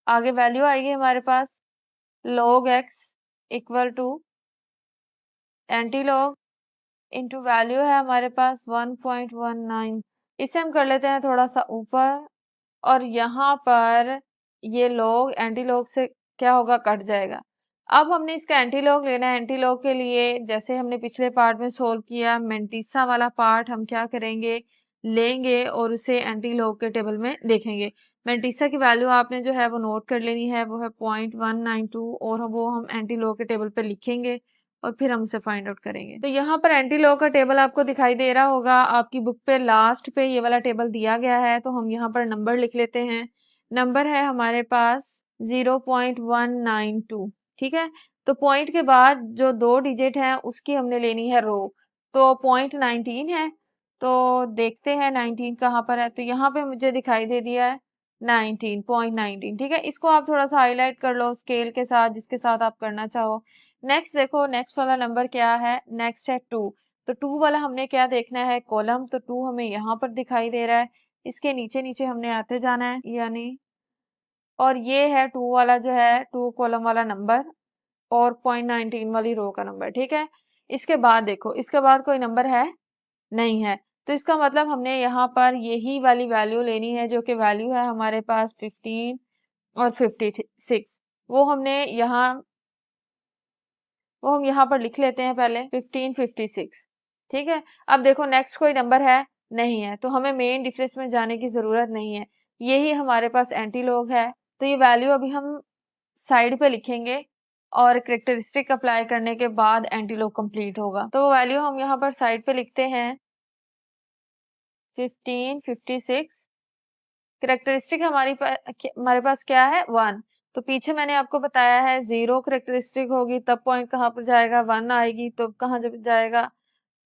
आगे वैल्यू आएगी हमारे पास log x equal to antilog into value है हमारे पास 1.19। इसे हम कर लेते हैं थोड़ा सा ऊपर, और यहाँ पर ये log एंटी लॉग से क्या होगा, कट जाएगा। अब हमने इसका एंटी लॉग लेना है। एंटी लॉग के लिए जैसे हमने पिछले पार्ट में सोल्व किया, मैंटीसा वाला पार्ट हम क्या करेंगे, लेंगे और उसे एंटी लॉग के टेबल में देखेंगे। मैंटीसा की वैल्यू आपने जो है वो नोट कर लेनी है, वो है 0.192, और वो हम एंटी लॉग के टेबल पे लिखेंगे और फिर हम उसे फाइंड आउट करेंगे। तो यहाँ पर एंटी लॉग का टेबल आपको दिखाई दे रहा होगा, आपकी बुक पे लास्ट पे ये वाला टेबल दिया गया है। तो हम यहाँ पर नंबर लिख लेते हैं, नंबर है हमारे पास 0.192। ठीक है, तो पॉइंट के बाद जो 2 डिजिट है उसकी हमने लेनी है रो। तो 0.19 है, तो देखते हैं 19 कहाँ पर है। तो यहाँ पे मुझे दिखाई दे दिया है 19.19। ठीक है, इसको आप थोड़ा सा हाईलाइट कर लो स्केल के साथ, जिसके साथ आप करना चाहो। नेक्स्ट देखो, नेक्स्ट वाला नंबर क्या है, नेक्स्ट है 2। तो 2 वाला हमने क्या देखना है, कॉलम। तो 2 हमें यहाँ पर दिखाई दे रहा है, इसके नीचे नीचे हमने आते जाना है यानी, और ये है 2 वाला जो है 2 कॉलम वाला नंबर और 0.19 वाली रो का नंबर। ठीक है, इसके बाद देखो, इसके बाद कोई नंबर है नहीं है, तो इसका मतलब हमने यहाँ पर यही वाली वैल्यू लेनी है जो कि वैल्यू है हमारे पास 15 और 56। वो हम यहाँ पर लिख लेते हैं पहले 1556। ठीक है, अब देखो नेक्स्ट कोई नंबर है नहीं है, तो हमें मेन डिफरेंस में जाने की जरूरत नहीं है, यही हमारे पास एंटी लॉग है। तो ये वैल्यू अभी हम साइड पे लिखेंगे और करेक्टरिस्टिक अप्लाई करने के बाद एंटी लॉग कंप्लीट होगा। तो वो वैल्यू हम यहाँ पर साइड पे लिखते हैं 1556। करेक्टरिस्टिक हमारे पास क्या है 1। तो पीछे मैंने आपको बताया है 0 करेक्टरिस्टिक होगी तब पॉइंट कहाँ पर जाएगा, 1 आएगी तो कहाँ जाएगा,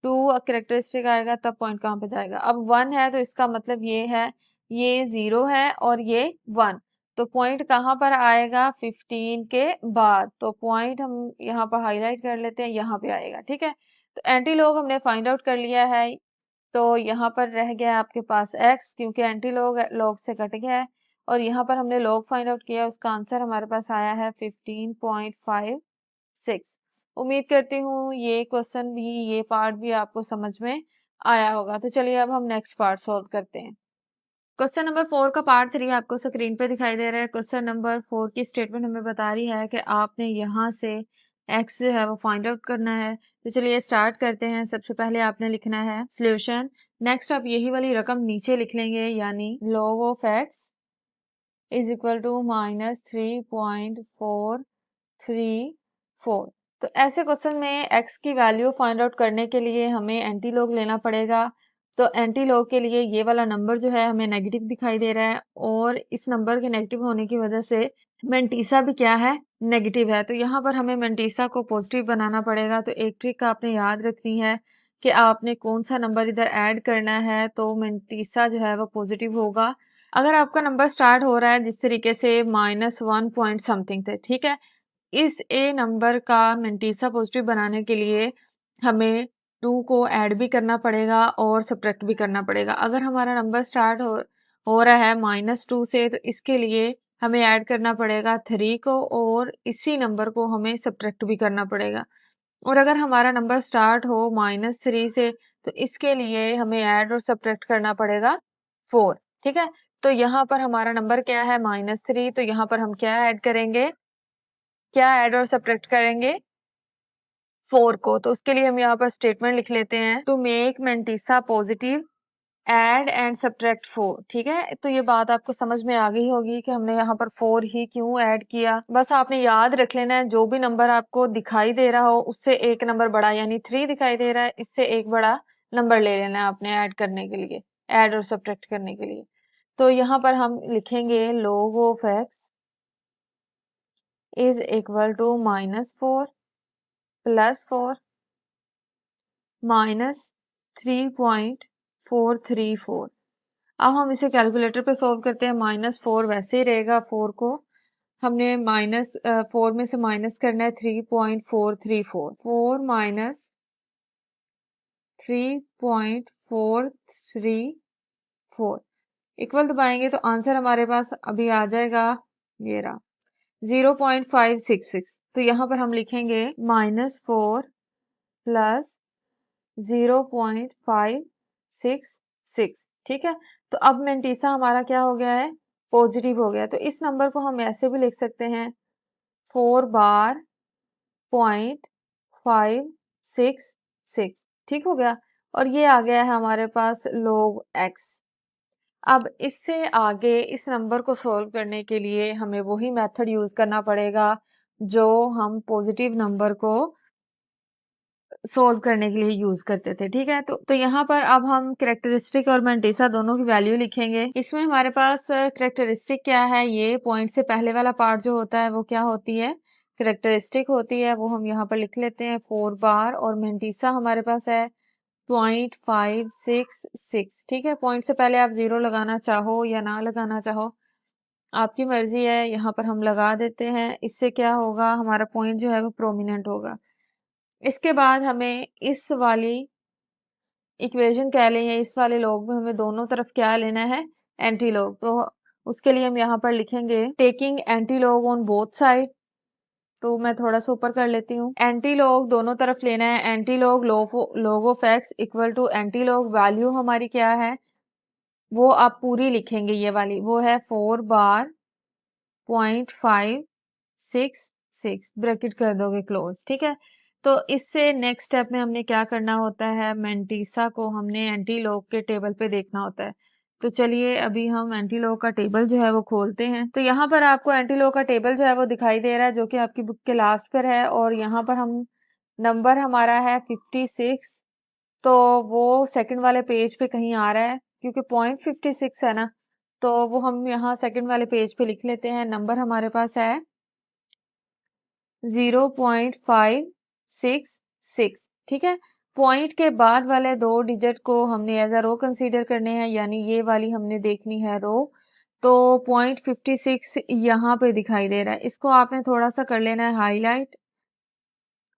2 करेक्टरिस्टिक आएगा तब पॉइंट कहाँ पे जाएगा। अब 1 है तो इसका मतलब ये है ये 0 है और ये 1। तो पॉइंट कहाँ पर आएगा? 15 के बाद। तो पॉइंट हम यहाँ पर हाईलाइट कर लेते हैं, यहाँ पे आएगा। ठीक है, तो एंटी लॉग हमने फाइंड आउट कर लिया है। तो यहाँ पर रह गया आपके पास x, क्योंकि एंटी लॉग लॉग से कट गया है, और यहाँ पर हमने लॉग फाइंड आउट किया, उसका आंसर हमारे पास आया है 15.56। उम्मीद करती हूँ ये क्वेश्चन भी, ये पार्ट भी आपको समझ में आया होगा। तो चलिए अब हम नेक्स्ट पार्ट सॉल्व करते हैं। क्वेश्चन नंबर 4 का पार्ट 3 आपको स्क्रीन पे दिखाई दे रहा है। क्वेश्चन नंबर 4 की स्टेटमेंट हमें बता रही है कि आपने यहाँ से x जो है वो फाइंड आउट करना है। तो चलिए स्टार्ट करते हैं। सबसे पहले आपने लिखना है सॉल्यूशन। नेक्स्ट आप यही वाली रकम नीचे लिख लेंगे, यानी log of x is equal to -3.434। तो ऐसे क्वेश्चन में x की वैल्यू फाइंड आउट करने के लिए हमें एंटी लॉग लेना पड़ेगा। तो एंटी लॉग के लिए ये वाला नंबर जो है हमें नेगेटिव दिखाई दे रहा है, और इस नंबर के नेगेटिव होने की वजह से मेंटीसा भी क्या है? नेगेटिव है। तो यहाँ पर हमें मेंटीसा को पॉजिटिव बनाना पड़ेगा। तो एक ट्रिक आपने याद रखनी है कि आपने कौन सा नंबर इधर ऐड करना है, तो मेंटीसा जो है वो पॉजिटिव होगा। अगर आपका नंबर स्टार्ट हो रहा है जिस तरीके से -1 पॉइंट समथिंग थे, ठीक है, इस ए नंबर का मेंटीसा पॉजिटिव बनाने के लिए हमें 2 को ऐड भी करना पड़ेगा और सब्ट्रैक्ट भी करना पड़ेगा। अगर हमारा नंबर स्टार्ट हो रहा है -2 से, तो इसके लिए हमें ऐड करना पड़ेगा 3 को, और इसी नंबर को हमें सब्ट्रैक्ट भी करना पड़ेगा। और अगर हमारा नंबर स्टार्ट हो -3 से, तो इसके लिए हमें ऐड और सब्ट्रैक्ट करना पड़ेगा 4। ठीक है, तो यहाँ पर हमारा नंबर क्या है? -3। तो यहाँ पर हम क्या ऐड करेंगे? क्या ऐड और सब्ट्रैक्ट करेंगे? 4 को। तो उसके लिए हम यहाँ पर स्टेटमेंट लिख लेते हैं, to make mantissa positive add and subtract 4। ठीक है, तो ये बात आपको समझ में आ गई होगी कि हमने यहाँ पर 4 ही क्यों ऐड किया। बस आपने याद रख लेना है, जो भी नंबर आपको दिखाई दे रहा हो उससे एक नंबर बड़ा, यानी 3 दिखाई दे रहा है, इससे एक बड़ा नंबर ले लेना है आपने ऐड करने के लिए, ऐड और सब्ट्रैक्ट करने के लिए। तो यहाँ पर हम लिखेंगे log of x is equal to -4 +4 -3.434। अब हम इसे कैलकुलेटर पे सॉल्व करते हैं। -4 वैसे ही रहेगा, 4 को हमने -4 में से माइनस करना है 3.434। 4 माइनस 3.434 इक्वल दबाएंगे तो आंसर हमारे पास अभी आ जाएगा, ये रहा 0.566। तो यहाँ पर हम लिखेंगे -4 प्लस 0.566। ठीक है, तो अब मेंटीसा हमारा क्या हो गया है? पॉजिटिव हो गया। तो इस नंबर को हम ऐसे भी लिख सकते हैं 4 बार .566। ठीक हो गया, और ये आ गया है हमारे पास log x। अब इससे आगे इस नंबर को सॉल्व करने के लिए हमें वही मेथड यूज करना पड़ेगा जो हम पॉजिटिव नंबर को सोल्व करने के लिए यूज करते थे। ठीक है, तो यहाँ पर अब हम करेक्टरिस्टिक और मेंटीसा दोनों की वैल्यू लिखेंगे। इसमें हमारे पास करेक्टरिस्टिक क्या है? ये पॉइंट से पहले वाला पार्ट जो होता है वो क्या होती है? करेक्टरिस्टिक होती है। वो हम यहाँ पर लिख लेते हैं 4 बार, और मेंटीसा हमारे पास है 0.566। ठीक है, पॉइंट से पहले आप 0 लगाना चाहो या ना लगाना चाहो, आपकी मर्जी है। यहाँ पर हम लगा देते हैं। इससे क्या होगा? हमारा पॉइंट जो है वो प्रोमिनेंट होगा। इसके बाद हमें इस वाली इक्वेशन कह लें, या इस वाले लॉग में हमें दोनों तरफ क्या लेना है? Anti log. तो उसके लिए हम यहाँ पर लिखेंगे taking anti log on both side. तो मैं थोड़ा सा ऊपर कर लेती हूँ। एंटी लॉग दोनों तरफ लेना है। Antilog log of x equal to antilog value हमारी क्या है? वो आप पूरी लिखेंगे, ये वाली वो है 4 बार .566, ब्रैकेट कर दोगे क्लोज। ठीक है, तो इससे नेक्स्ट स्टेप में हमने क्या करना होता है? मेंटीसा को हमने एंटी लॉग के टेबल पे देखना होता है। तो चलिए अभी हम एंटी लॉग का टेबल जो है वो खोलते हैं। तो यहाँ पर आपको एंटी लॉग का टेबल जो है वो दिखाई दे रहा है, जो कि आपकी बुक के लास्ट पर है, और यहाँ पर हम नंबर हमारा है 56। तो वो सेकंड वाले पेज पे कहीं आ रहा है, क्योंकि .56 है ना, तो वो हम यहाँ सेकंड वाले पेज पे लिख लेते हैं। नंबर हमारे पास है 0.566। ठीक है, पॉइंट के बाद वाले 2 डिजिट को हमने एज अ रो कंसीडर करने हैं, यानी ये वाली हमने देखनी है रो। तो 0.56 यहाँ पे दिखाई दे रहा है। इसको आपने थोड़ा सा कर लेना है हाईलाइट।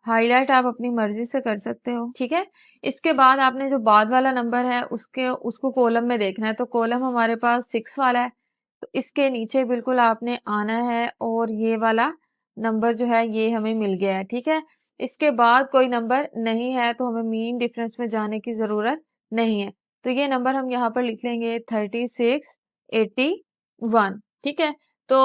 हाईलाइट आप अपनी मर्जी से कर सकते हो, ठीक है। इसके बाद आपने जो बाद वाला नंबर है उसको कॉलम में देखना है। तो कॉलम हमारे पास 6 वाला है, तो इसके नीचे बिल्कुल आपने आना है और ये वाला नंबर जो है ये हमें मिल गया है, ठीक है। इसके बाद कोई नंबर नहीं है तो हमें मीन डिफरेंस में जाने की जरूरत नहीं है। तो ये नंबर हम यहाँ पर लिख लेंगे 3681, ठीक है। तो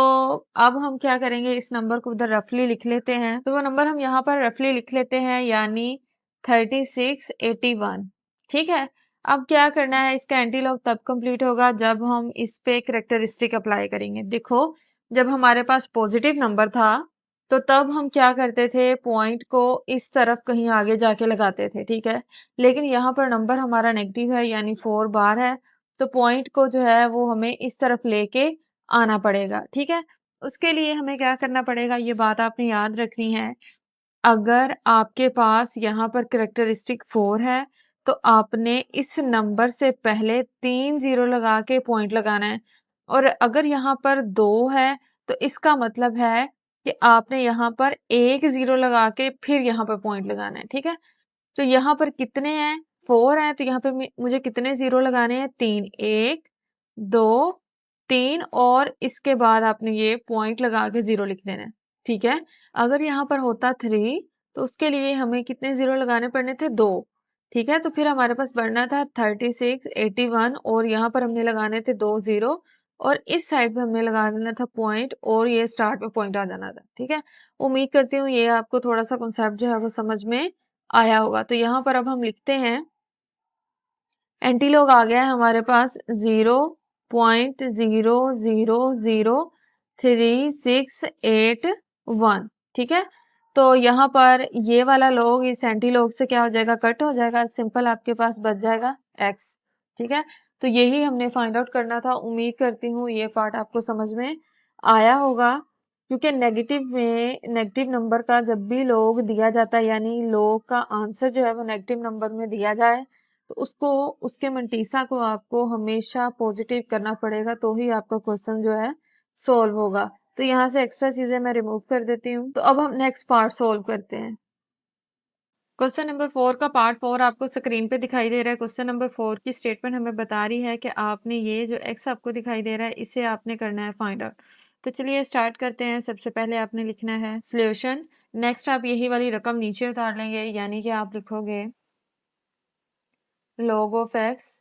अब हम क्या करेंगे, इस नंबर को उधर रफली लिख लेते हैं। तो वो नंबर हम यहाँ पर रफली लिख लेते हैं, यानी 3681, ठीक है। अब क्या करना है, इसका एंटीलॉग तब कंप्लीट होगा जब हम इस पे कैरेक्टरिस्टिक अप्लाई करेंगे। देखो, जब हमारे पास पॉजिटिव नंबर था तो तब हम क्या करते थे, पॉइंट को इस तरफ कहीं आगे जाके लगाते थे, ठीक है। लेकिन यहाँ पर नंबर हमारा नेगेटिव है, यानी 4 बार है, तो पॉइंट को जो है वो हमें इस तरफ लेके आना पड़ेगा, ठीक है। उसके लिए हमें क्या करना पड़ेगा, ये बात आपने याद रखनी है। अगर आपके पास यहाँ पर कैरेक्टरिस्टिक 4 है तो आपने इस नंबर से पहले 3 जीरो लगा के पॉइंट लगाना है, और अगर यहाँ पर 2 है तो इसका मतलब है कि आपने यहाँ पर 1 जीरो लगा के फिर यहाँ पर पॉइंट लगाना है, ठीक है। तो यहाँ पर कितने हैं, 4 हैं, तो यहाँ पे मुझे कितने जीरो लगाने हैं, 3, 1 2 3, और इसके बाद आपने ये पॉइंट लगा के जीरो लिख देना है, ठीक है। अगर यहाँ पर होता 3 तो उसके लिए हमें कितने जीरो लगाने पड़ने थे, 2, ठीक है। तो फिर हमारे पास बढ़ना था 3681, और यहाँ पर हमने लगाने थे 2 जीरो, और इस साइड पे हमने लगा देना था पॉइंट, और ये स्टार्ट पे पॉइंट आ जाना था, ठीक है। उम्मीद करती हूँ ये आपको थोड़ा सा कॉन्सेप्ट जो है वो समझ में आया होगा। तो यहाँ पर अब हम लिखते हैं, एंटीलॉग आ गया है हमारे पास 0.000368 ठीक है। तो यहाँ पर ये वाला लॉग इस एंटीलॉग से क्या हो जाएगा, कट हो जाएगा, सिंपल आपके पास बच जाएगा x, ठीक है। तो यही हमने फाइंड आउट करना था। उम्मीद करती हूँ ये पार्ट आपको समझ में आया होगा, क्योंकि नेगेटिव नंबर का जब भी लॉग दिया जाता है, यानी लॉग का आंसर जो है वो नेगेटिव नंबर में दिया जाए, तो उसके मंटीसा को आपको हमेशा पॉजिटिव करना पड़ेगा, तो ही आपका क्वेश्चन जो है सोल्व होगा। तो यहाँ से एक्स्ट्रा चीजें मैं रिमूव कर देती हूँ। तो अब हम नेक्स्ट पार्ट सोल्व करते हैं। क्वेश्चन नंबर 4 का पार्ट 4 आपको स्क्रीन पे दिखाई दे रहा है। क्वेश्चन नंबर 4 की स्टेटमेंट हमें बता रही है कि आपने ये जो x आपको दिखाई दे रहा है इसे आपने करना है फाइंड आउट। तो चलिए स्टार्ट करते हैं। सबसे पहले आपने लिखना है सोल्यूशन। नेक्स्ट आप यही वाली रकम नीचे उतार लेंगे, यानी कि आप लिखोगे log of x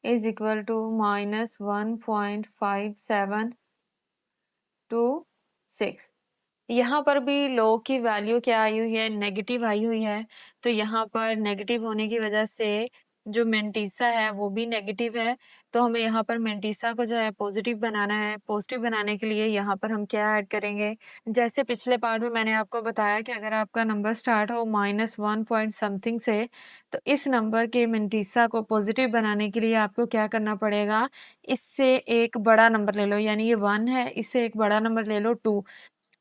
is equal to -1.572 यहाँ पर भी log की वैल्यू क्या आई हुई है, नेगेटिव आई हुई है। तो यहाँ पर नेगेटिव होने की वजह से जो मेंटीसा है वो भी नेगेटिव है। तो हमें यहाँ पर मेंटीसा को जो है पॉजिटिव बनाना है। पॉजिटिव बनाने के लिए यहाँ पर हम क्या ऐड करेंगे, जैसे पिछले पार्ट में मैंने आपको बताया कि अगर आपका नंबर स्टार्ट हो -1 पॉइंट समथिंग से, तो इस नंबर के मेंटीसा को पॉजिटिव बनाने के लिए आपको क्या करना पड़ेगा, इससे एक बड़ा नंबर ले लो, यानी ये 1 है, इससे एक बड़ा नंबर ले लो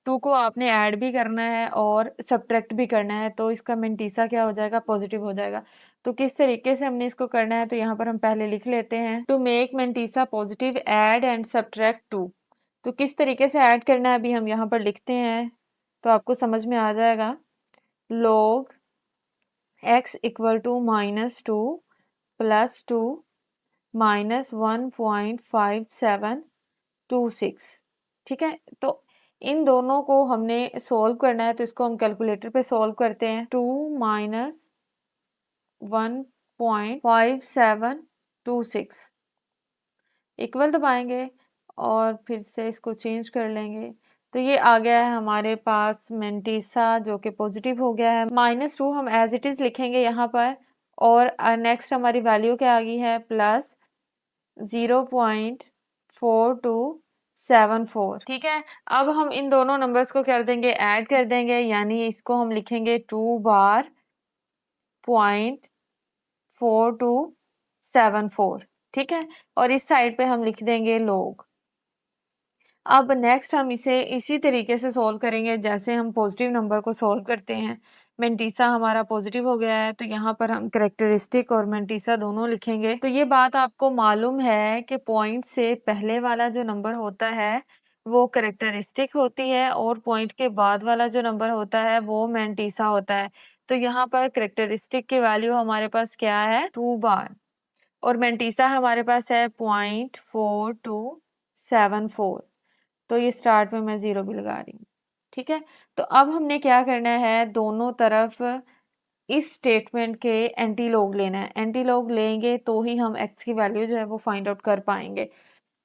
2 को आपने ऐड भी करना है और सब्ट्रैक्ट भी करना है, तो इसका मेंटीसा क्या हो जाएगा, पॉजिटिव हो जाएगा। तो किस तरीके से हमने इसको करना है, तो यहाँ पर हम पहले लिख लेते हैं, to make mantissa positive add and subtract 2। तो किस तरीके से ऐड करना है अभी हम यहाँ पर लिखते हैं, तो आपको समझ में आ जाएगा। log x इक्वल टू -2 + 2 -1.5726, ठीक है। तो इन दोनों को हमने सॉल्व करना है, तो इसको हम कैलकुलेटर पे सॉल्व करते हैं। 2 - 1.5726 इक्वल दबाएंगे और फिर से इसको चेंज कर लेंगे। तो ये आ गया है हमारे पास मेंटीसा जो कि पॉजिटिव हो गया है। -2 हम एज इट इज लिखेंगे यहाँ पर, और नेक्स्ट हमारी वैल्यू क्या आ गई है, प्लस 0.4274, ठीक है। अब हम इन दोनों नंबर्स को कर देंगे, ऐड कर देंगे, यानी इसको हम लिखेंगे 2 बार .4274, ठीक है। और इस साइड पे हम लिख देंगे log। अब नेक्स्ट हम इसे इसी तरीके से सॉल्व करेंगे जैसे हम पॉजिटिव नंबर को सॉल्व करते हैं। मेंटीसा हमारा पॉजिटिव हो गया है, तो यहाँ पर हम कैरेक्टरिस्टिक और मेंटीसा दोनों लिखेंगे। तो ये बात आपको मालूम है कि पॉइंट से पहले वाला जो नंबर होता है वो कैरेक्टरिस्टिक होती है और पॉइंट के बाद वाला जो नंबर होता है वो मेंटीसा होता है। तो यहाँ पर कैरेक्टरिस्टिक की वैल्यू हमारे पास क्या है 2 बार और मेंटीसा हमारे पास है 0.4274। तो ये स्टार्ट में मैं 0 भी लगा रही हूँ। ठीक है, तो अब हमने क्या करना है, दोनों तरफ इस स्टेटमेंट के एंटीलॉग लेना है। एंटीलॉग लेंगे तो ही हम x की वैल्यू जो है वो फाइंड आउट कर पाएंगे।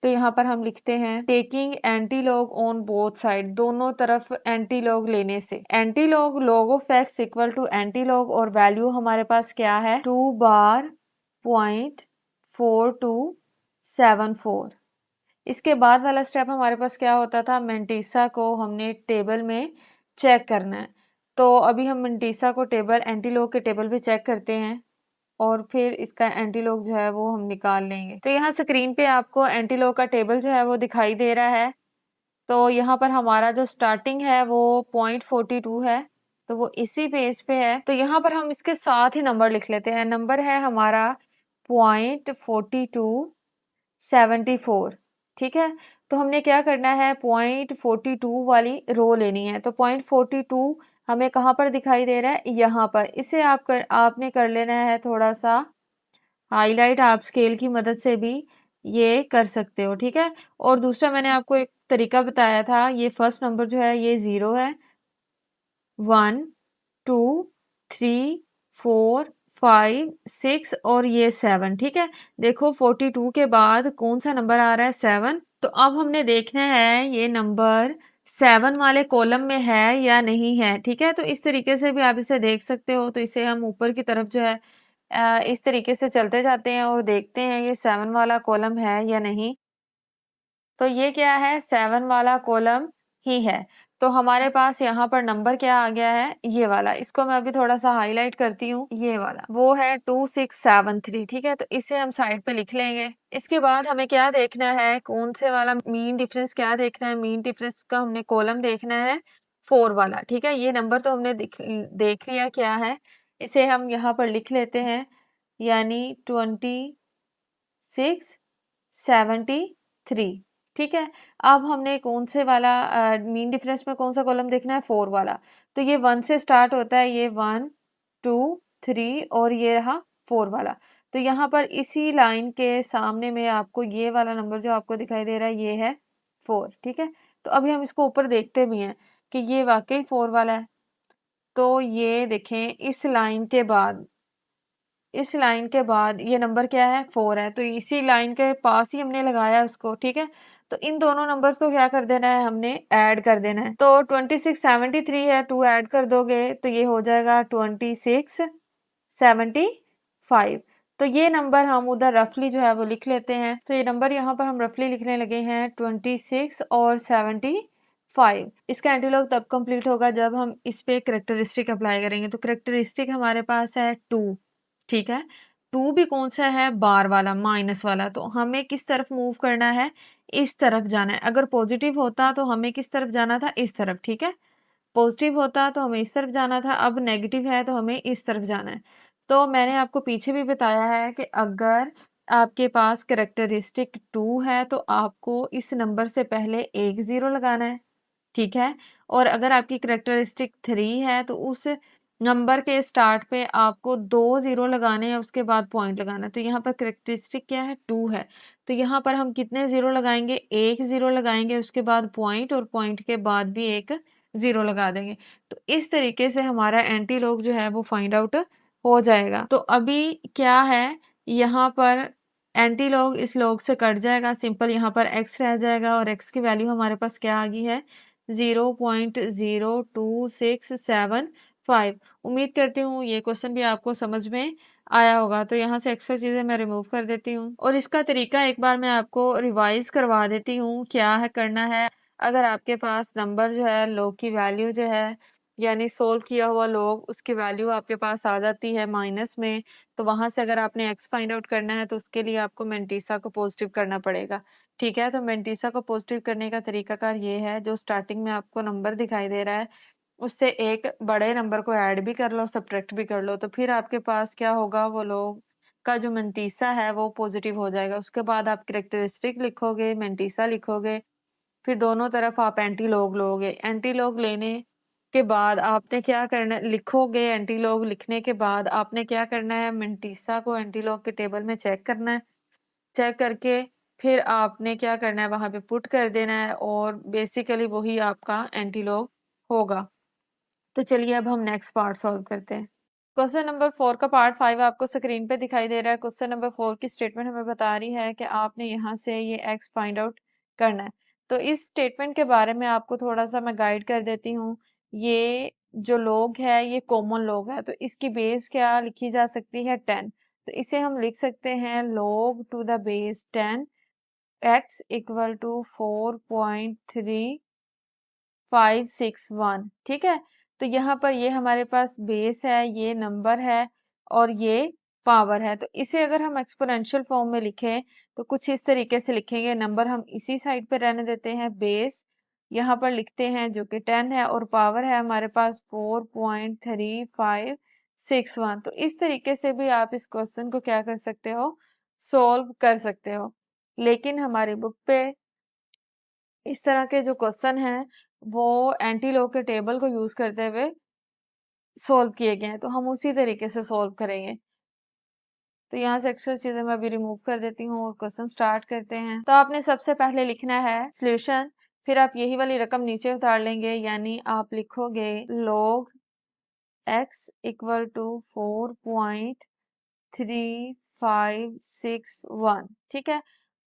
तो यहाँ पर हम लिखते हैं taking antilog on both side, दोनों तरफ एंटीलॉग लेने से। Antilog log of x equal to antilog और वैल्यू हमारे पास क्या है 2 बार 0.4274। इसके बाद वाला स्टेप हमारे पास क्या होता था, मेंटीसा को हमने टेबल में चेक करना है। तो अभी हम मेंटीसा को टेबल एंटीलॉग के टेबल पे चेक करते हैं और फिर इसका एंटीलॉग जो है वो हम निकाल लेंगे। तो यहाँ स्क्रीन पे आपको एंटीलॉग का टेबल जो है वो दिखाई दे रहा है। तो यहाँ पर हमारा जो स्टार्टिंग है वो 0.42 है, तो वो इसी पेज पे है। तो यहाँ पर हम इसके साथ ही नंबर लिख लेते हैं। नंबर है हमारा 0.4274। ठीक है, तो हमने क्या करना है 0.42 वाली रो लेनी है। तो 0.42 हमें कहाँ पर दिखाई दे रहा है, यहाँ पर। इसे आपने कर लेना है थोड़ा सा हाईलाइट, आप स्केल की मदद से भी ये कर सकते हो। ठीक है, और दूसरा मैंने आपको एक तरीका बताया था, ये फर्स्ट नंबर जो है ये 0 है, 1 2 3 4 5 6 और ये 7। ठीक है, देखो 42 के बाद कौन सा नंबर आ रहा है 7। तो अब हमने देखना है ये नंबर 7 वाले कॉलम में है या नहीं है। ठीक है, तो इस तरीके से भी आप इसे देख सकते हो। तो इसे हम ऊपर की तरफ जो है इस तरीके से चलते जाते हैं और देखते हैं ये 7 वाला कॉलम है या नहीं। तो ये क्या है 7 वाला कॉलम ही है। तो हमारे पास यहाँ पर नंबर क्या आ गया है, ये वाला। इसको मैं अभी थोड़ा सा हाईलाइट करती हूँ, ये वाला वो है 2673। ठीक है, तो इसे हम साइड पे लिख लेंगे। इसके बाद हमें क्या देखना है, कौन से वाला मीन डिफरेंस क्या देखना है, मीन डिफरेंस का हमने कॉलम देखना है 4 वाला। ठीक है, ये नंबर तो हमने देख लिया क्या है, इसे हम यहाँ पर लिख लेते हैं, यानी 2673। ठीक है, अब हमने कौन से वाला मीन डिफरेंस में कौन सा कॉलम देखना है 4 वाला। तो ये 1 से स्टार्ट होता है, ये 1 2 3 और ये रहा 4 वाला। तो यहाँ पर इसी लाइन के सामने में आपको ये वाला नंबर जो आपको दिखाई दे रहा है ये है 4। ठीक है, तो अभी हम इसको ऊपर देखते भी हैं कि ये वाकई 4 वाला है। तो ये देखें इस लाइन के बाद ये नंबर क्या है 4 है, तो इसी लाइन के पास ही हमने लगाया उसको। ठीक है, तो इन दोनों नंबर्स को क्या कर देना है, हमने ऐड कर देना है। तो 2673 है, 2 ऐड कर दोगे तो ये हो जाएगा 2675। तो ये नंबर हम उधर रफली जो है वो लिख लेते हैं। तो ये नंबर यहाँ पर हम रफली लिखने लगे हैं 26 और 75। इसका एंटीलॉग तब कंप्लीट होगा जब हम इस पे करेक्टरिस्टिक अप्लाई करेंगे। तो करेक्टरिस्टिक हमारे पास है 2। ठीक है, 2 भी कौन सा है, बार वाला, माइनस वाला। तो हमें किस तरफ मूव करना है, इस तरफ जाना है। अगर पॉजिटिव होता तो हमें किस तरफ जाना था, इस तरफ। ठीक है, पॉजिटिव होता तो हमें इस तरफ जाना था, अब नेगेटिव है तो हमें इस तरफ जाना है। तो मैंने आपको पीछे भी बताया है कि अगर आपके पास करेक्टरिस्टिक 2 है तो आपको इस नंबर से पहले एक 0 लगाना है। ठीक है, और अगर आपकी करेक्टरिस्टिक 3 है तो उस नंबर के स्टार्ट पे आपको 2 0 लगाने हैं, उसके बाद पॉइंट लगाना है। तो यहाँ पर करेक्टरिस्टिक क्या है 2 है, तो यहाँ पर हम कितने 0 लगाएंगे, एक 0 लगाएंगे, उसके बाद पॉइंट और पॉइंट के बाद भी एक 0 लगा देंगे। तो इस तरीके से हमारा एंटीलॉग जो है वो फाइंड आउट हो जाएगा। तो अभी क्या है, यहाँ पर एंटीलॉग इस लॉग से कट जाएगा, सिंपल यहाँ पर x रह जाएगा और x की वैल्यू हमारे पास क्या आ गई है 0.02675। उम्मीद करती हूँ ये क्वेश्चन भी आपको समझ में आया होगा। तो यहाँ से एक्स्ट्रा चीज़ें मैं रिमूव कर देती हूँ और इसका तरीका एक बार मैं आपको रिवाइज करवा देती हूँ क्या है करना है। अगर आपके पास नंबर जो है लॉग की वैल्यू जो है यानी सोल्व किया हुआ लॉग उसकी वैल्यू आपके पास आ जाती है माइनस में, तो वहां से अगर आपने x फाइंड आउट करना है तो उसके लिए आपको मेंटीसा को पॉजिटिव करना पड़ेगा। ठीक है, तो मेंटीसा को पॉजिटिव करने का तरीकाकार ये है, जो स्टार्टिंग में आपको नंबर दिखाई दे रहा है उससे एक बड़े नंबर को ऐड भी कर लो, सब्ट्रैक्ट भी कर लो, तो फिर आपके पास क्या होगा, वो लोग का जो मेंटीसा है वो पॉजिटिव हो जाएगा। उसके बाद आप कैरेक्टरिस्टिक लिखोगे, मेंटीसा लिखोगे, फिर दोनों तरफ आप एंटीलॉग लोगे। एंटीलॉग लेने के बाद आपने क्या करना है, लिखोगे एंटीलॉग लिखने के बाद आपने क्या करना है, मेंटीसा को एंटीलॉग के टेबल में चेक करना है। चेक करके फिर आपने क्या करना है, वहां पे पुट कर देना है और बेसिकली वही आपका एंटीलॉग होगा। तो चलिए अब हम नेक्स्ट पार्ट सॉल्व करते हैं। क्वेश्चन नंबर 4 का पार्ट 5 आपको स्क्रीन पे दिखाई दे रहा है। क्वेश्चन नंबर 4 की स्टेटमेंट हमें बता रही है कि आपने यहाँ से ये x फाइंड आउट करना है। तो इस स्टेटमेंट के बारे में आपको थोड़ा सा मैं गाइड कर देती हूँ। ये जो लोग है ये कॉमन लोग है, तो इसकी बेस क्या लिखी जा सकती है, 10। तो इसे हम लिख सकते हैं log to the base 10 x equal to 4.3561। ठीक है, तो यहाँ पर ये हमारे पास बेस है, ये नंबर है और ये पावर है। तो इसे अगर हम एक्सपोनेंशियल फॉर्म में लिखें तो कुछ इस तरीके से लिखेंगे। नंबर हम इसी साइड पे रहने देते हैं, बेस यहाँ पर लिखते हैं जो कि 10 है और पावर है हमारे पास 4.3561। तो इस तरीके से भी आप इस क्वेश्चन को क्या कर सकते हो, सोल्व कर सकते हो। लेकिन हमारी बुक पे इस तरह के जो क्वेश्चन हैं वो एंटीलॉग के टेबल को यूज करते हुए सोल्व किए गए हैं, तो हम उसी तरीके से सोल्व करेंगे। तो यहाँ से एक्स्ट्रा चीजें मैं अभी रिमूव कर देती हूँ और क्वेश्चन स्टार्ट करते हैं। तो आपने सबसे पहले लिखना है सोल्यूशन, फिर आप यही वाली रकम नीचे उतार लेंगे, यानी आप लिखोगे log x इक्वल टू 4.3561। ठीक है,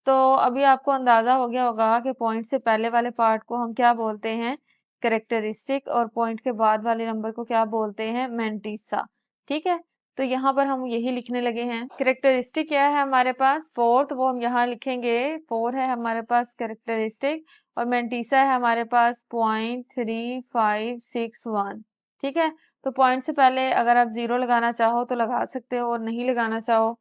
तो अभी आपको अंदाजा हो गया होगा कि पॉइंट से पहले वाले पार्ट को हम क्या बोलते हैं, कैरेक्टरिस्टिक, और पॉइंट के बाद वाले नंबर को क्या बोलते हैं, मेंटीसा। ठीक है, तो यहाँ पर हम यही लिखने लगे हैं। कैरेक्टरिस्टिक क्या है हमारे पास, 4, तो वो हम यहाँ लिखेंगे, 4 है हमारे पास कैरेक्टरिस्टिक, और मेंटीसा है हमारे पास 0.3561। ठीक है, तो पॉइंट से पहले अगर आप 0 लगाना चाहो तो लगा सकते हो और नहीं लगाना चाहो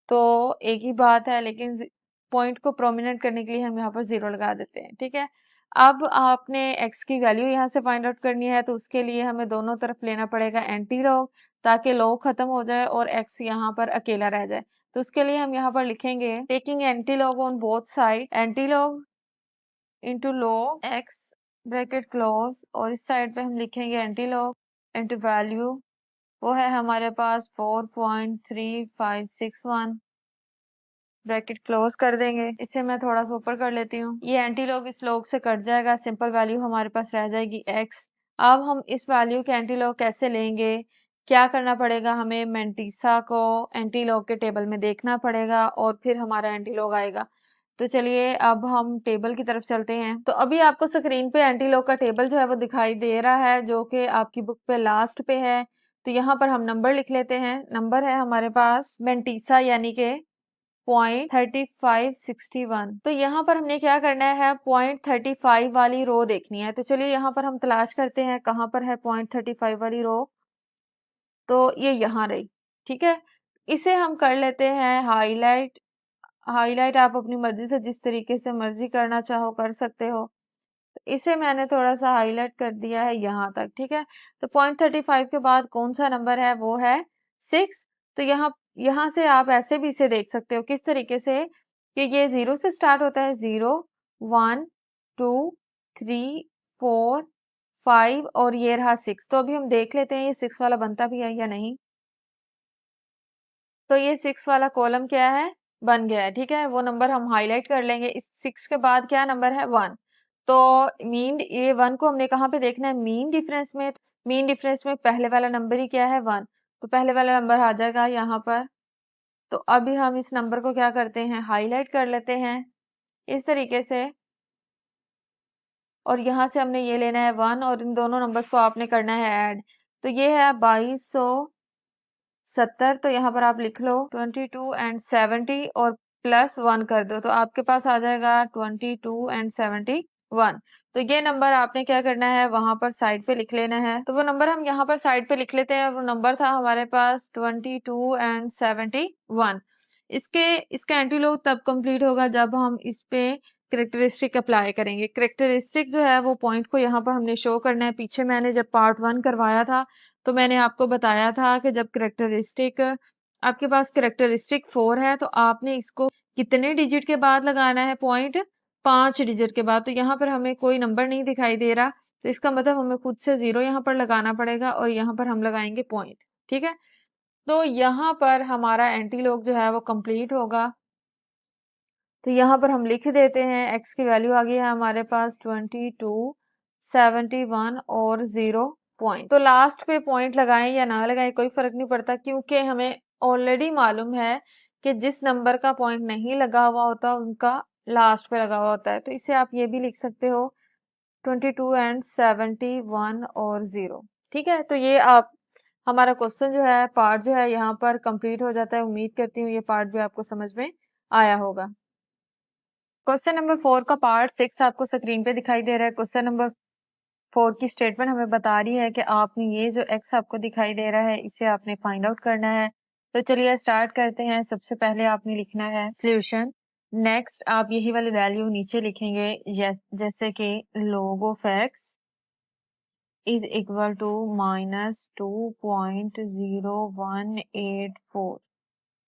तो एक ही बात है, लेकिन पॉइंट को प्रोमिनेंट करने के लिए हम यहाँ पर 0 लगा देते हैं। ठीक है, अब आपने x की वैल्यू यहाँ से फाइंड आउट करनी है, तो उसके लिए हमें दोनों तरफ लेना पड़ेगा एंटी लॉग, ताकि लॉग खत्म हो जाए और x यहाँ पर अकेला रह जाए। तो उसके लिए हम यहाँ पर लिखेंगे taking anti log on both side, anti log into log x bracket close, और इस साइड पे हम लिखेंगे एंटी लॉग इंटू वैल्यू, वो है हमारे पास 4.3561, ब्रैकेट क्लोज कर देंगे। इसे मैं थोड़ा सा ऊपर कर लेती हूँ, ये एंटी लॉग इस लॉग से कट जाएगा, सिंपल वैल्यू हमारे पास रह जाएगी x। अब हम इस वैल्यू के एंटी लॉग कैसे लेंगे, क्या करना पड़ेगा, हमें मेंटीसा को एंटी लॉग के टेबल में देखना पड़ेगा और फिर हमारा एंटी लॉग आएगा। तो चलिए अब हम टेबल की तरफ चलते हैं। तो अभी आपको स्क्रीन पे एंटी लॉग का टेबल जो है वो दिखाई दे रहा है, जो कि आपकी बुक पे लास्ट पे है। तो यहाँ पर हम नंबर लिख लेते हैं। नंबर है हमारे पास मेंटीसा यानी कि 0.3561। तो यहाँ पर हमने क्या करना है, 0.35 वाली रो देखनी है। तो चलिए यहाँ पर हम तलाश करते हैं कहाँ पर है 0.35 वाली रो। तो ये यहाँ रही। ठीक है, इसे हम कर लेते हैं हाईलाइट। हाईलाइट आप अपनी मर्जी से जिस तरीके से मर्जी करना चाहो कर सकते हो। तो इसे मैंने थोड़ा सा हाईलाइट कर दिया है यहाँ तक। ठीक है, तो 0.35 के बाद कौन सा नंबर है, वो है 6। तो यहाँ से आप ऐसे भी इसे देख सकते हो किस तरीके से कि ये 0 से स्टार्ट होता है, 0 1 2 3 4 5 और ये रहा 6। तो अभी हम देख लेते हैं ये 6 वाला बनता भी है या नहीं। तो ये 6 वाला कॉलम क्या है, बन गया है। ठीक है, वो नंबर हम हाईलाइट कर लेंगे। इस 6 के बाद क्या नंबर है, 1। तो मीन ये 1 को हमने कहाँ पे देखना है, मीन डिफरेंस में। मीन डिफरेंस में पहले वाला नंबर ही क्या है, 1। तो पहले वाला नंबर आ जाएगा यहाँ पर। तो अभी हम इस नंबर को क्या करते हैं, हाईलाइट कर लेते हैं इस तरीके से, और यहाँ से हमने ये लेना है 1 और इन दोनों नंबर्स को आपने करना है ऐड। तो ये है 2270। तो यहाँ पर आप लिख लो 22 एंड 70 और प्लस 1 कर दो, तो आपके पास आ जाएगा 22 एंड 71। तो ये नंबर आपने क्या करना है, वहां पर साइड पे लिख लेना है। तो वो नंबर हम यहाँ पर साइड पे लिख लेते हैं। वो नंबर था हमारे पास 22 एंड 71। इसका एंटीलॉग तब कंप्लीट होगा जब हम इस पे करेक्टरिस्टिक अप्लाई करेंगे। करेक्टरिस्टिक जो है वो पॉइंट को यहाँ पर हमने शो करना है। पीछे मैंने जब पार्ट 1 करवाया था तो मैंने आपको बताया था कि जब करेक्टरिस्टिक आपके पास करेक्टरिस्टिक 4 है तो आपने इसको कितने डिजिट के बाद लगाना है पॉइंट, 5 डिजिट के बाद। तो यहाँ पर हमें कोई नंबर नहीं दिखाई दे रहा, तो इसका मतलब हमें खुद से 0 यहाँ पर लगाना पड़ेगा और यहाँ पर हम लगाएंगे पॉइंट। ठीक है, तो यहाँ पर हमारा एंटीलॉग जो है वो कंप्लीट होगा। तो यहाँ पर हम लिख देते हैं x की वैल्यू आ गई है हमारे पास 22, 71 और 0 पॉइंट। तो लास्ट पे पॉइंट लगाएं या ना लगाएं कोई फर्क नहीं पड़ता, क्योंकि हमें ऑलरेडी मालूम है कि जिस नंबर का पॉइंट नहीं लगा हुआ होता उनका लास्ट पे लगा हुआ होता है। तो इसे आप ये भी लिख सकते हो 22 एंड 71 और 0। ठीक है, तो ये आप हमारा क्वेश्चन जो है पार्ट जो है यहाँ पर कंप्लीट हो जाता है। उम्मीद करती हूँ ये पार्ट भी आपको समझ में आया होगा। क्वेश्चन नंबर 4 का पार्ट 6 आपको स्क्रीन पे दिखाई दे रहा है। क्वेश्चन नंबर 4 की स्टेटमेंट हमें बता रही है कि आपने ये जो x आपको दिखाई दे रहा है इसे आपने फाइंड आउट करना है। तो चलिए स्टार्ट करते हैं। सबसे पहले आपने लिखना है सॉल्यूशन। नेक्स्ट आप यही वाली वैल्यू नीचे लिखेंगे, जैसे कि log of x is equal to -2.0184।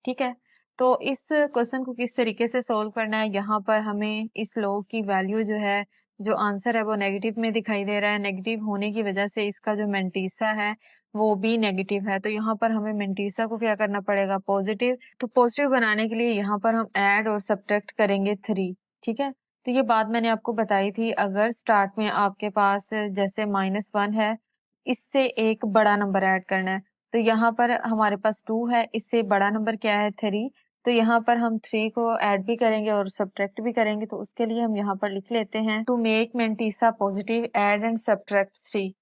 ठीक है, तो इस क्वेश्चन को किस तरीके से सोल्व करना है, यहाँ पर हमें इस लॉग की वैल्यू जो है, जो आंसर है वो नेगेटिव में दिखाई दे रहा है। नेगेटिव होने की वजह से इसका जो मेंटीसा है वो भी नेगेटिव है। तो यहाँ पर हमें मेंटीसा को क्या करना पड़ेगा, पॉजिटिव। तो पॉजिटिव बनाने के लिए यहाँ पर हम ऐड और सब्ट्रैक्ट करेंगे 3। ठीक है, तो ये बात मैंने आपको बताई थी। अगर स्टार्ट में आपके पास जैसे -1 है, इससे एक बड़ा नंबर ऐड करना है। तो यहाँ पर हमारे पास 2 है, इससे बड़ा नंबर क्या है 3। तो यहाँ पर हम 3 को ऐड भी करेंगे और सब्ट्रैक्ट भी करेंगे। तो उसके लिए हम यहाँ पर लिख लेते हैं to make mantissa positive add and subtract 3।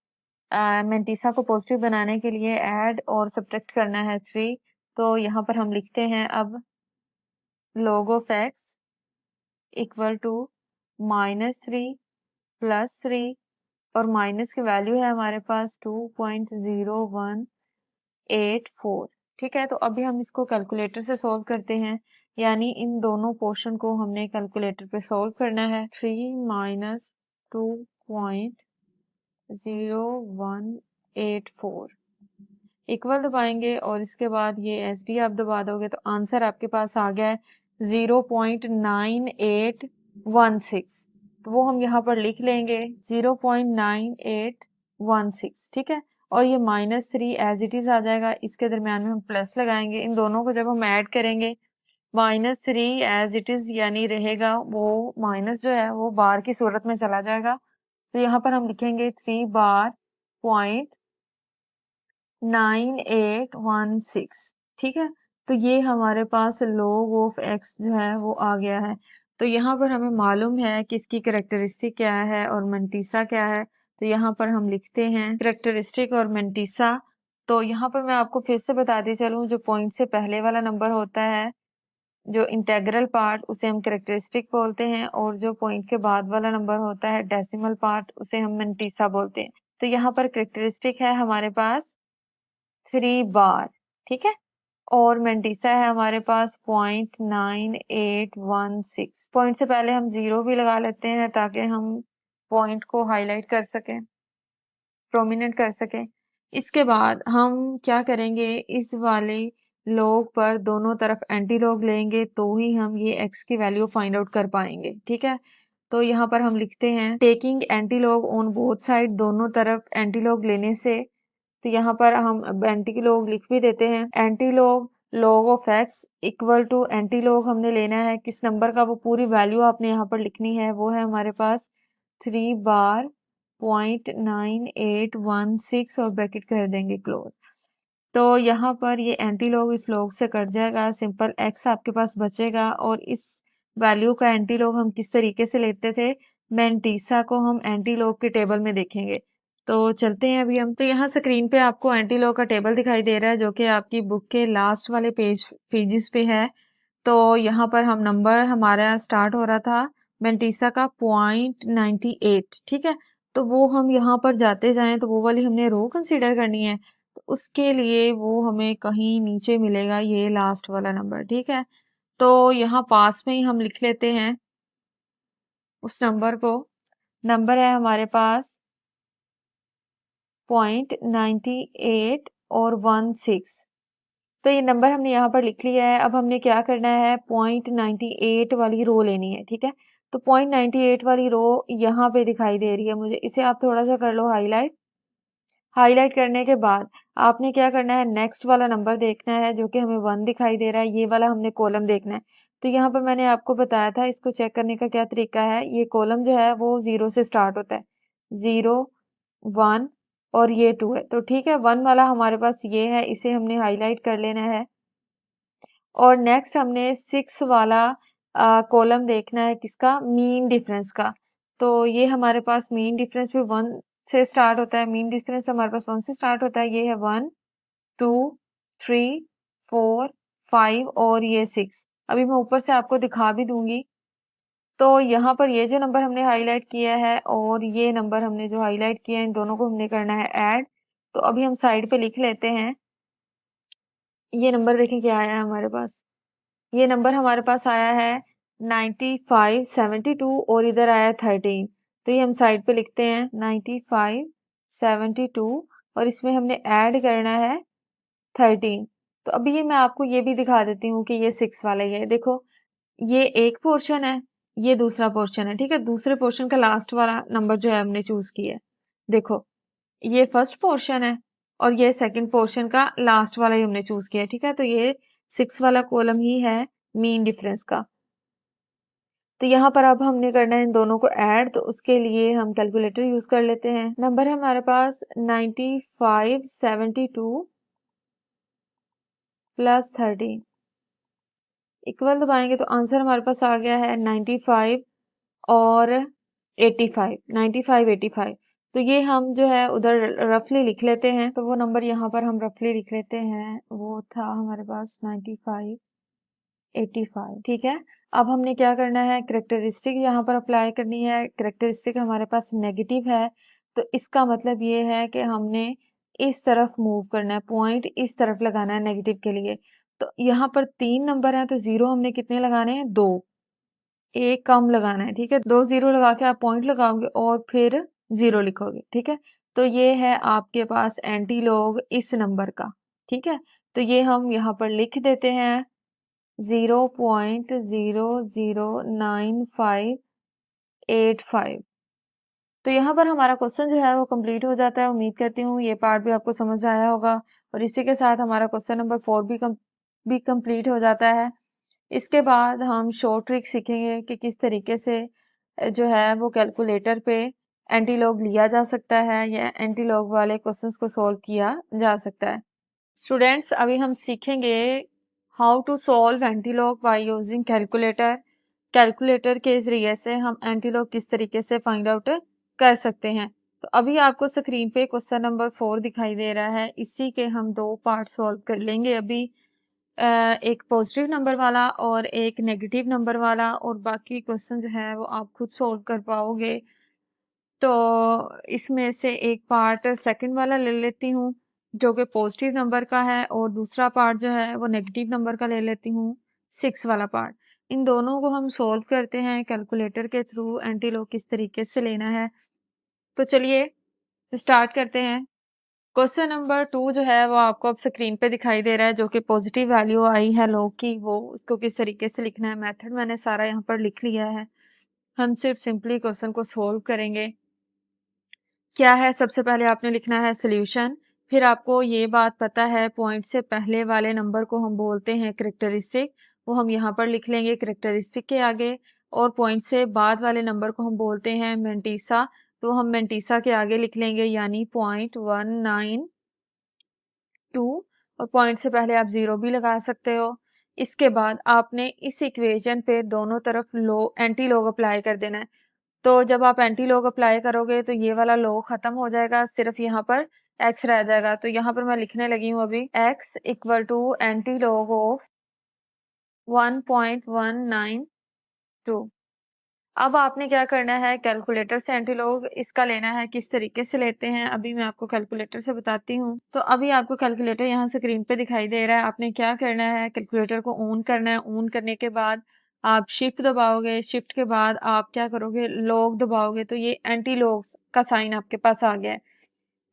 Mantissa को पॉजिटिव बनाने के लिए ऐड और सब्ट्रैक्ट करना है 3। तो यहाँ पर हम लिखते हैं अब log of x equal to -3 + 3 और माइनस की वैल्यू है हमारे पास 2.0184। ठीक है, तो अभी हम इसको कैलकुलेटर से सॉल्व करते हैं, यानी इन दोनों पोर्शन को हमने कैलकुलेटर पे सॉल्व करना है। 3 - 2.0184 इक्वल दबाएंगे और इसके बाद ये SD आप दबा दोगे तो आंसर आपके पास आ गया है 0.9816। तो वो हम यहाँ पर लिख लेंगे 0.9816। ठीक है, और ये -3 एज इट इज आ जाएगा। इसके दरम्यान में हम प्लस लगाएंगे। इन दोनों को जब हम ऐड करेंगे -3 एज इट इज यानी रहेगा, वो माइनस जो है वो बार की सूरत में चला जाएगा। तो यहाँ पर हम लिखेंगे 3 बार पॉइंट 9816। ठीक है, तो ये हमारे पास log ऑफ x जो है वो आ गया है। तो यहाँ पर हमें मालूम है कि इसकी करेक्टरिस्टिक क्या है और मेंटीसा क्या है। तो यहाँ पर हम लिखते हैं करेक्टरिस्टिक और मेंटीसा। तो यहाँ पर मैं आपको फिर से बताती चलूँ, जो पॉइंट से पहले वाला नंबर होता है, जो इंटेग्रल पार्ट, उसे हम करेक्टरिस्टिक बोलते हैं, और जो पॉइंट के बाद वाला नंबर होता है डेसिमल पार्ट, उसे हम मेंटीसा बोलते हैं। तो यहाँ पर करेक्टरिस्टिक है हमारे पास 3 बार। ठीक है, और मेंटीसा है हमारे पास 0.9816। पॉइंट से पहले हम 0 भी लगा लेते हैं ताकि हम पॉइंट को हाईलाइट कर सकें, प्रोमिनेंट कर सकें। इसके बाद हम क्या करेंगे, इस वाले लॉग पर दोनों तरफ एंटी लॉग लेंगे तो ही हम ये x की वैल्यू फाइंड आउट कर पाएंगे। ठीक है, तो यहाँ पर हम लिखते हैं taking anti log on both side, दोनों तरफ एंटी लॉग लेने से। तो यहाँ पर हम एंटी लॉग लिख भी देते हैं। Antilog log of x equal to antilog हमने लेना है किस नंबर का, वो पूरी वैल्यू आपने यहाँ पर लिखनी है। वो है हमारे पास 3 बार 0.9816 और ब्रैकेट कर देंगे क्लोज। तो यहाँ पर ये एंटी लॉग इस लॉग से कट जाएगा, सिंपल x आपके पास बचेगा। और इस वैल्यू का एंटी लॉग हम किस तरीके से लेते थे, मेंटीसा को हम एंटी लॉग के टेबल में देखेंगे। तो चलते हैं अभी हम। तो यहाँ स्क्रीन पे आपको एंटी लॉग का टेबल दिखाई दे रहा है, जो कि आपकी बुक के लास्ट वाले पेजेस पे है। तो यहाँ पर हम नंबर हमारा स्टार्ट हो रहा था मेंटीसा का 0.98। ठीक है, तो वो हम यहाँ पर जाते जाएं तो वो वाली हमने रो कंसीडर करनी है। तो उसके लिए वो हमें कहीं नीचे मिलेगा, ये लास्ट वाला नंबर। ठीक है, तो यहाँ पास में ही हम लिख लेते हैं उस नंबर को। नंबर है हमारे पास 0.98 और 16। तो ये नंबर हमने यहाँ पर लिख लिया है। अब हमने क्या करना है, 0.98 वाली रो लेनी है, ठीक है। तो 0.98 वाली रो यहाँ पे दिखाई दे रही है मुझे, इसे आप थोड़ा सा कर लो हाईलाइट। हाईलाइट करने के बाद आपने क्या करना है, नेक्स्ट वाला नंबर देखना है जो कि हमें 1 दिखाई दे रहा है, ये वाला हमने कॉलम देखना है। तो यहाँ पर मैंने आपको बताया था, इसको चेक करने का क्या तरीका है, ये कॉलम जो है वो 0 से स्टार्ट होता है, 0 1 और ये 2 है। तो ठीक है, 1 वाला हमारे पास ये है, इसे हमने हाईलाइट कर लेना है। और नेक्स्ट हमने 6 वाला कॉलम देखना है, किसका, मीन डिफरेंस का। तो ये हमारे पास मीन डिफरेंस भी 1 से स्टार्ट होता है, मीन डिफरेंस हमारे पास 1 से स्टार्ट होता है। ये है 1 2 3 4 5 और ये 6। अभी मैं ऊपर से आपको दिखा भी दूंगी। तो यहाँ पर ये जो नंबर हमने हाईलाइट किया है और ये नंबर हमने जो हाईलाइट किया है, इन दोनों को हमने करना है ऐड। तो अभी हम साइड पे लिख लेते हैं। ये नंबर देखें क्या आया है हमारे पास, ये नंबर हमारे पास आया है 95 72 और इधर आया 13। तो ये हम साइड पे लिखते हैं 95 72 और इसमें हमने ऐड करना है 13। तो अभी ये मैं आपको ये भी दिखा देती हूँ कि ये 6 वाला ही है। देखो, ये एक पोर्शन है, ये दूसरा पोर्शन है, ठीक है। दूसरे पोर्शन का लास्ट वाला नंबर जो है हमने चूज किया है। देखो, ये फर्स्ट पोर्शन है और ये सेकंड पोर्शन का लास्ट वाला ही हमने चूज किया है, ठीक है। तो ये 6 वाला कॉलम ही है मीन डिफरेंस का। तो यहाँ पर अब हमने करना है इन दोनों को ऐड, तो उसके लिए हम कैलकुलेटर यूज कर लेते हैं। नंबर है हमारे पास 95 72 प्लस 13, इक्वल दबाएंगे तो आंसर हमारे पास आ गया है 95 और 85, 95 85। तो ये हम जो है उधर रफली लिख लेते हैं। तो वो नंबर यहाँ पर हम रफली लिख लेते हैं, वो था हमारे पास 95 85, ठीक है। अब हमने क्या करना है, करेक्टरिस्टिक यहाँ पर अप्लाई करनी है। करेक्टरिस्टिक हमारे पास नेगेटिव है, तो इसका मतलब ये है कि हमने इस तरफ मूव करना है, पॉइंट इस तरफ लगाना है नेगेटिव के लिए। तो यहाँ पर 3 नंबर हैं, तो 0 हमने कितने लगाने हैं, 2, एक कम लगाना है, ठीक है। 2 0 लगा के आप पॉइंट लगाओगे और फिर 0 लिखोगे, ठीक है। तो ये है आपके पास एंटी लॉग इस नंबर का, ठीक है। तो ये हम यहाँ पर लिख देते हैं 0.009585। तो यहाँ पर हमारा क्वेश्चन जो है वो कंप्लीट हो जाता है। उम्मीद करती हूँ ये पार्ट भी आपको समझ आया होगा और इसी के साथ हमारा क्वेश्चन नंबर 4 भी कंप्लीट हो जाता है। इसके बाद हम शॉर्ट ट्रिक सीखेंगे कि किस तरीके से जो है वो कैलकुलेटर पे एंटी लॉग लिया जा सकता है या एंटी लॉग वाले क्वेश्चंस को सॉल्व किया जा सकता है। स्टूडेंट्स, अभी हम सीखेंगे how to solve antilog by using calculator. Calculator के जरिए से हम एंटीलॉग किस तरीके से फाइंड आउट कर सकते हैं। तो अभी आपको स्क्रीन पे क्वेश्चन नंबर 4 दिखाई दे रहा है, इसी के हम 2 पार्ट सॉल्व कर लेंगे अभी। एक पॉजिटिव नंबर वाला और एक नेगेटिव नंबर वाला, और बाकी क्वेश्चन जो है वो आप खुद सॉल्व कर पाओगे। तो इसमें से एक पार्ट सेकंड वाला ले लेती हूँ जो कि पॉजिटिव नंबर का है, और दूसरा पार्ट जो है वो नेगेटिव नंबर का ले लेती हूँ, 6 वाला पार्ट। इन दोनों को हम सॉल्व करते हैं कैलकुलेटर के थ्रू, एंटीलॉग किस तरीके से लेना है। तो चलिए स्टार्ट करते हैं। क्वेश्चन नंबर 2 जो है वो आपको अब स्क्रीन पे दिखाई दे रहा है, जो कि पॉजिटिव वैल्यू आई है लॉग की, वो उसको किस तरीके से लिखना है। मेथड मैंने सारा यहाँ पर लिख लिया है, हम सिर्फ सिंपली क्वेश्चन को सॉल्व करेंगे। क्या है, सबसे पहले आपने लिखना है सोल्यूशन। फिर आपको ये बात पता है पॉइंट से पहले वाले नंबर को हम बोलते हैं करेक्टरिस्टिक, वो हम यहाँ पर लिख लेंगे करेक्टरिस्टिक के आगे। और पॉइंट से बाद वाले नंबर को हम बोलते हैं मेंटीसा, तो हम मेंटीसा के आगे लिख लेंगे, यानी 0.192। और पॉइंट से पहले आप 0 भी लगा सकते हो। इसके बाद आपने इस इक्वेशन पे दोनों तरफ एंटी लॉग अप्लाई कर देना है। तो जब आप एंटी लॉग अप्लाई करोगे तो ये वाला लॉग खत्म हो जाएगा, सिर्फ यहाँ पर x रह जाएगा। तो यहाँ पर मैं लिखने लगी हूँ अभी x equal to antilog of 1.192। अब आपने क्या करना है, कैलकुलेटर से एंटी लॉग इसका लेना है। किस तरीके से लेते हैं अभी मैं आपको कैलकुलेटर से बताती हूँ। तो अभी आपको कैलकुलेटर यहाँ स्क्रीन पे दिखाई दे रहा है। आपने क्या करना है, कैलकुलेटर को ऑन करना है। ऑन करने के बाद आप शिफ्ट दबाओगे, शिफ्ट के बाद आप क्या करोगे, लॉग दबाओगे, तो ये एंटी लॉग का साइन आपके पास आ गया है।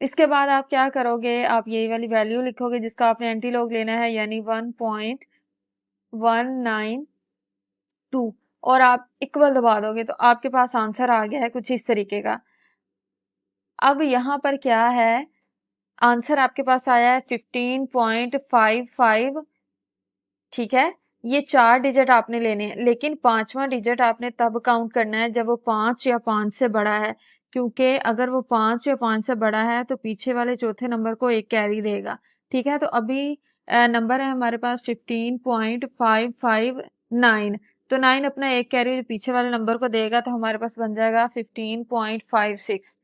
इसके बाद आप क्या करोगे, आप यही वाली वैल्यू लिखोगे जिसका आपने एंटी लॉग लेना है, यानी 1.192 और आप इक्वल दबा दोगे तो आपके पास आंसर आ गया है कुछ इस तरीके का। अब यहाँ पर क्या है, आंसर आपके पास आया है 15.55। ठीक है, ये 4 डिजिट आपने लेने हैं, लेकिन 5वां डिजिट आपने तब काउंट करना है जब वो 5 या 5 से बड़ा है, क्योंकि अगर वो 5 या 5 से बड़ा है तो पीछे वाले चौथे नंबर को एक कैरी देगा। ठीक है, तो अभी नंबर है हमारे पास 15.559, तो 9 अपना एक कैरी पीछे वाले नंबर को देगा, तो हमारे पास बन जाएगा 15.56।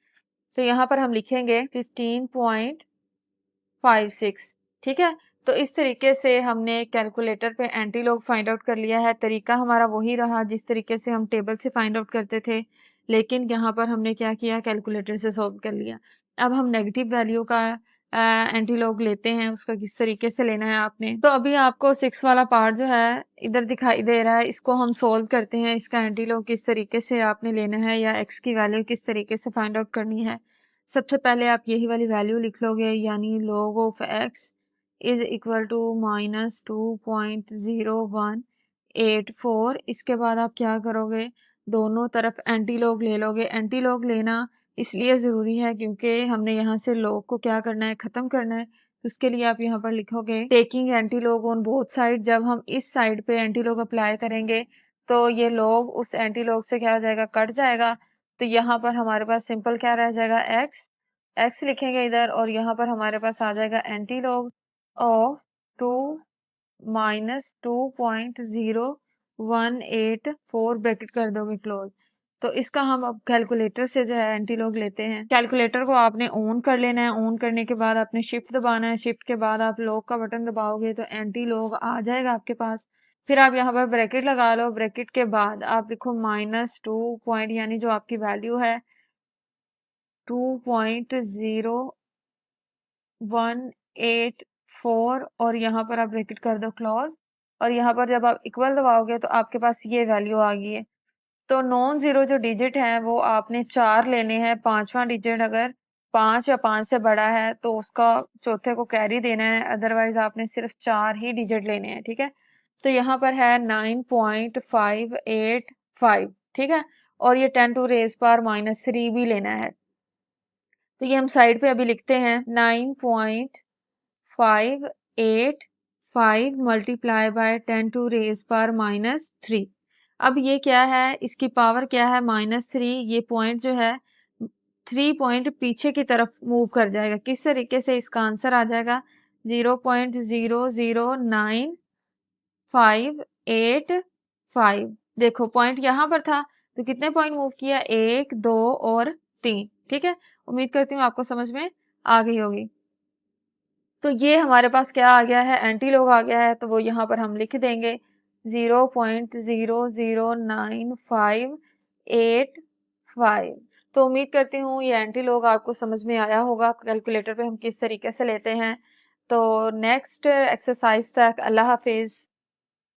तो यहाँ पर हम लिखेंगे 15.56। ठीक है, तो इस तरीके से हमने कैलकुलेटर पे एंटी लॉग फाइंड आउट कर लिया है। तरीका हमारा वही रहा जिस तरीके से हम टेबल से फाइंड आउट करते थे, लेकिन यहाँ पर हमने क्या किया, कैलकुलेटर से सॉल्व कर लिया। अब हम नेगेटिव वैल्यू का एंटी लॉग लेते हैं, उसका किस तरीके से लेना है आपने। तो अभी आपको 6 वाला पार्ट जो है इधर दिखाई दे रहा है, इसको हम सोल्व करते हैं। इसका एंटी लॉग किस तरीके से आपने लेना है या एक्स की वैल्यू किस तरीके से फाइंड आउट करनी है। सबसे पहले आप यही वाली वैल्यू लिख लोगे, यानी log of x is equal to -2.0184। इसके बाद आप क्या करोगे, दोनों तरफ एंटी लॉग ले लोगे। एंटी लॉग लेना इसलिए ज़रूरी है क्योंकि हमने यहाँ से लॉग को क्या करना है, ख़त्म करना है। तो उसके लिए आप यहाँ पर लिखोगे taking anti log on both side. जब हम इस साइड पे एंटी लॉग अप्लाई करेंगे तो ये लॉग उस एंटी लॉग से क्या हो जाएगा, कट जाएगा। तो यहाँ पर हमारे पास सिंपल क्या रह जाएगा, एक्स लिखेंगे इधर, और यहाँ पर हमारे पास आ जाएगा anti log of 2 minus 2.0184 bracket कर दोगे क्लोज। तो इसका हम अब कैलकुलेटर से जो है एंटी लॉग लेते हैं। कैलकुलेटर को आपने ऑन कर लेना है, ऑन करने के बाद आपने शिफ्ट दबाना है, शिफ्ट के बाद आप लॉग का बटन दबाओगे तो एंटी लॉग आ जाएगा आपके पास। फिर आप यहाँ पर ब्रैकेट लगा लो, ब्रैकेट के बाद आप लिखो -2 पॉइंट, यानी जो आपकी वैल्यू है 2.0184 और यहाँ पर आप ब्रैकेट कर दो क्लोज। और यहाँ पर जब आप इक्वल दबाओगे तो आपके पास ये वैल्यू आ गई है। तो नॉन जीरो जो डिजिट है वो आपने 4 लेने हैं। 5वां डिजिट अगर 5 या 5 से बड़ा है तो उसका चौथे को कैरी देना है, अदरवाइज आपने सिर्फ 4 ही डिजिट लेने हैं। ठीक है, तो यहाँ पर है 9.585। ठीक है, और ये 10 टू रेज पावर -3 भी लेना है। तो ये हम साइड पे अभी लिखते हैं 9.585 multiply by 10 to raise power -3। अब ये क्या है, इसकी पावर क्या है, -3। ये पॉइंट जो है 3 पॉइंट पीछे की तरफ मूव कर जाएगा। किस तरीके से, इसका आंसर आ जाएगा 0.00985। देखो पॉइंट यहाँ पर था तो कितने पॉइंट मूव किया, 1 2 और 3। ठीक है, उम्मीद करती हूँ आपको समझ में आ गई होगी। तो ये हमारे पास क्या आ गया है, एंटी लॉग आ गया है, तो वो यहाँ पर हम लिख देंगे 0.00985। तो उम्मीद करती हूँ ये एंटी लॉग आपको समझ में आया होगा, कैलकुलेटर पे हम किस तरीके से लेते हैं। तो नेक्स्ट एक्सरसाइज तक अल्लाह हाफिज़।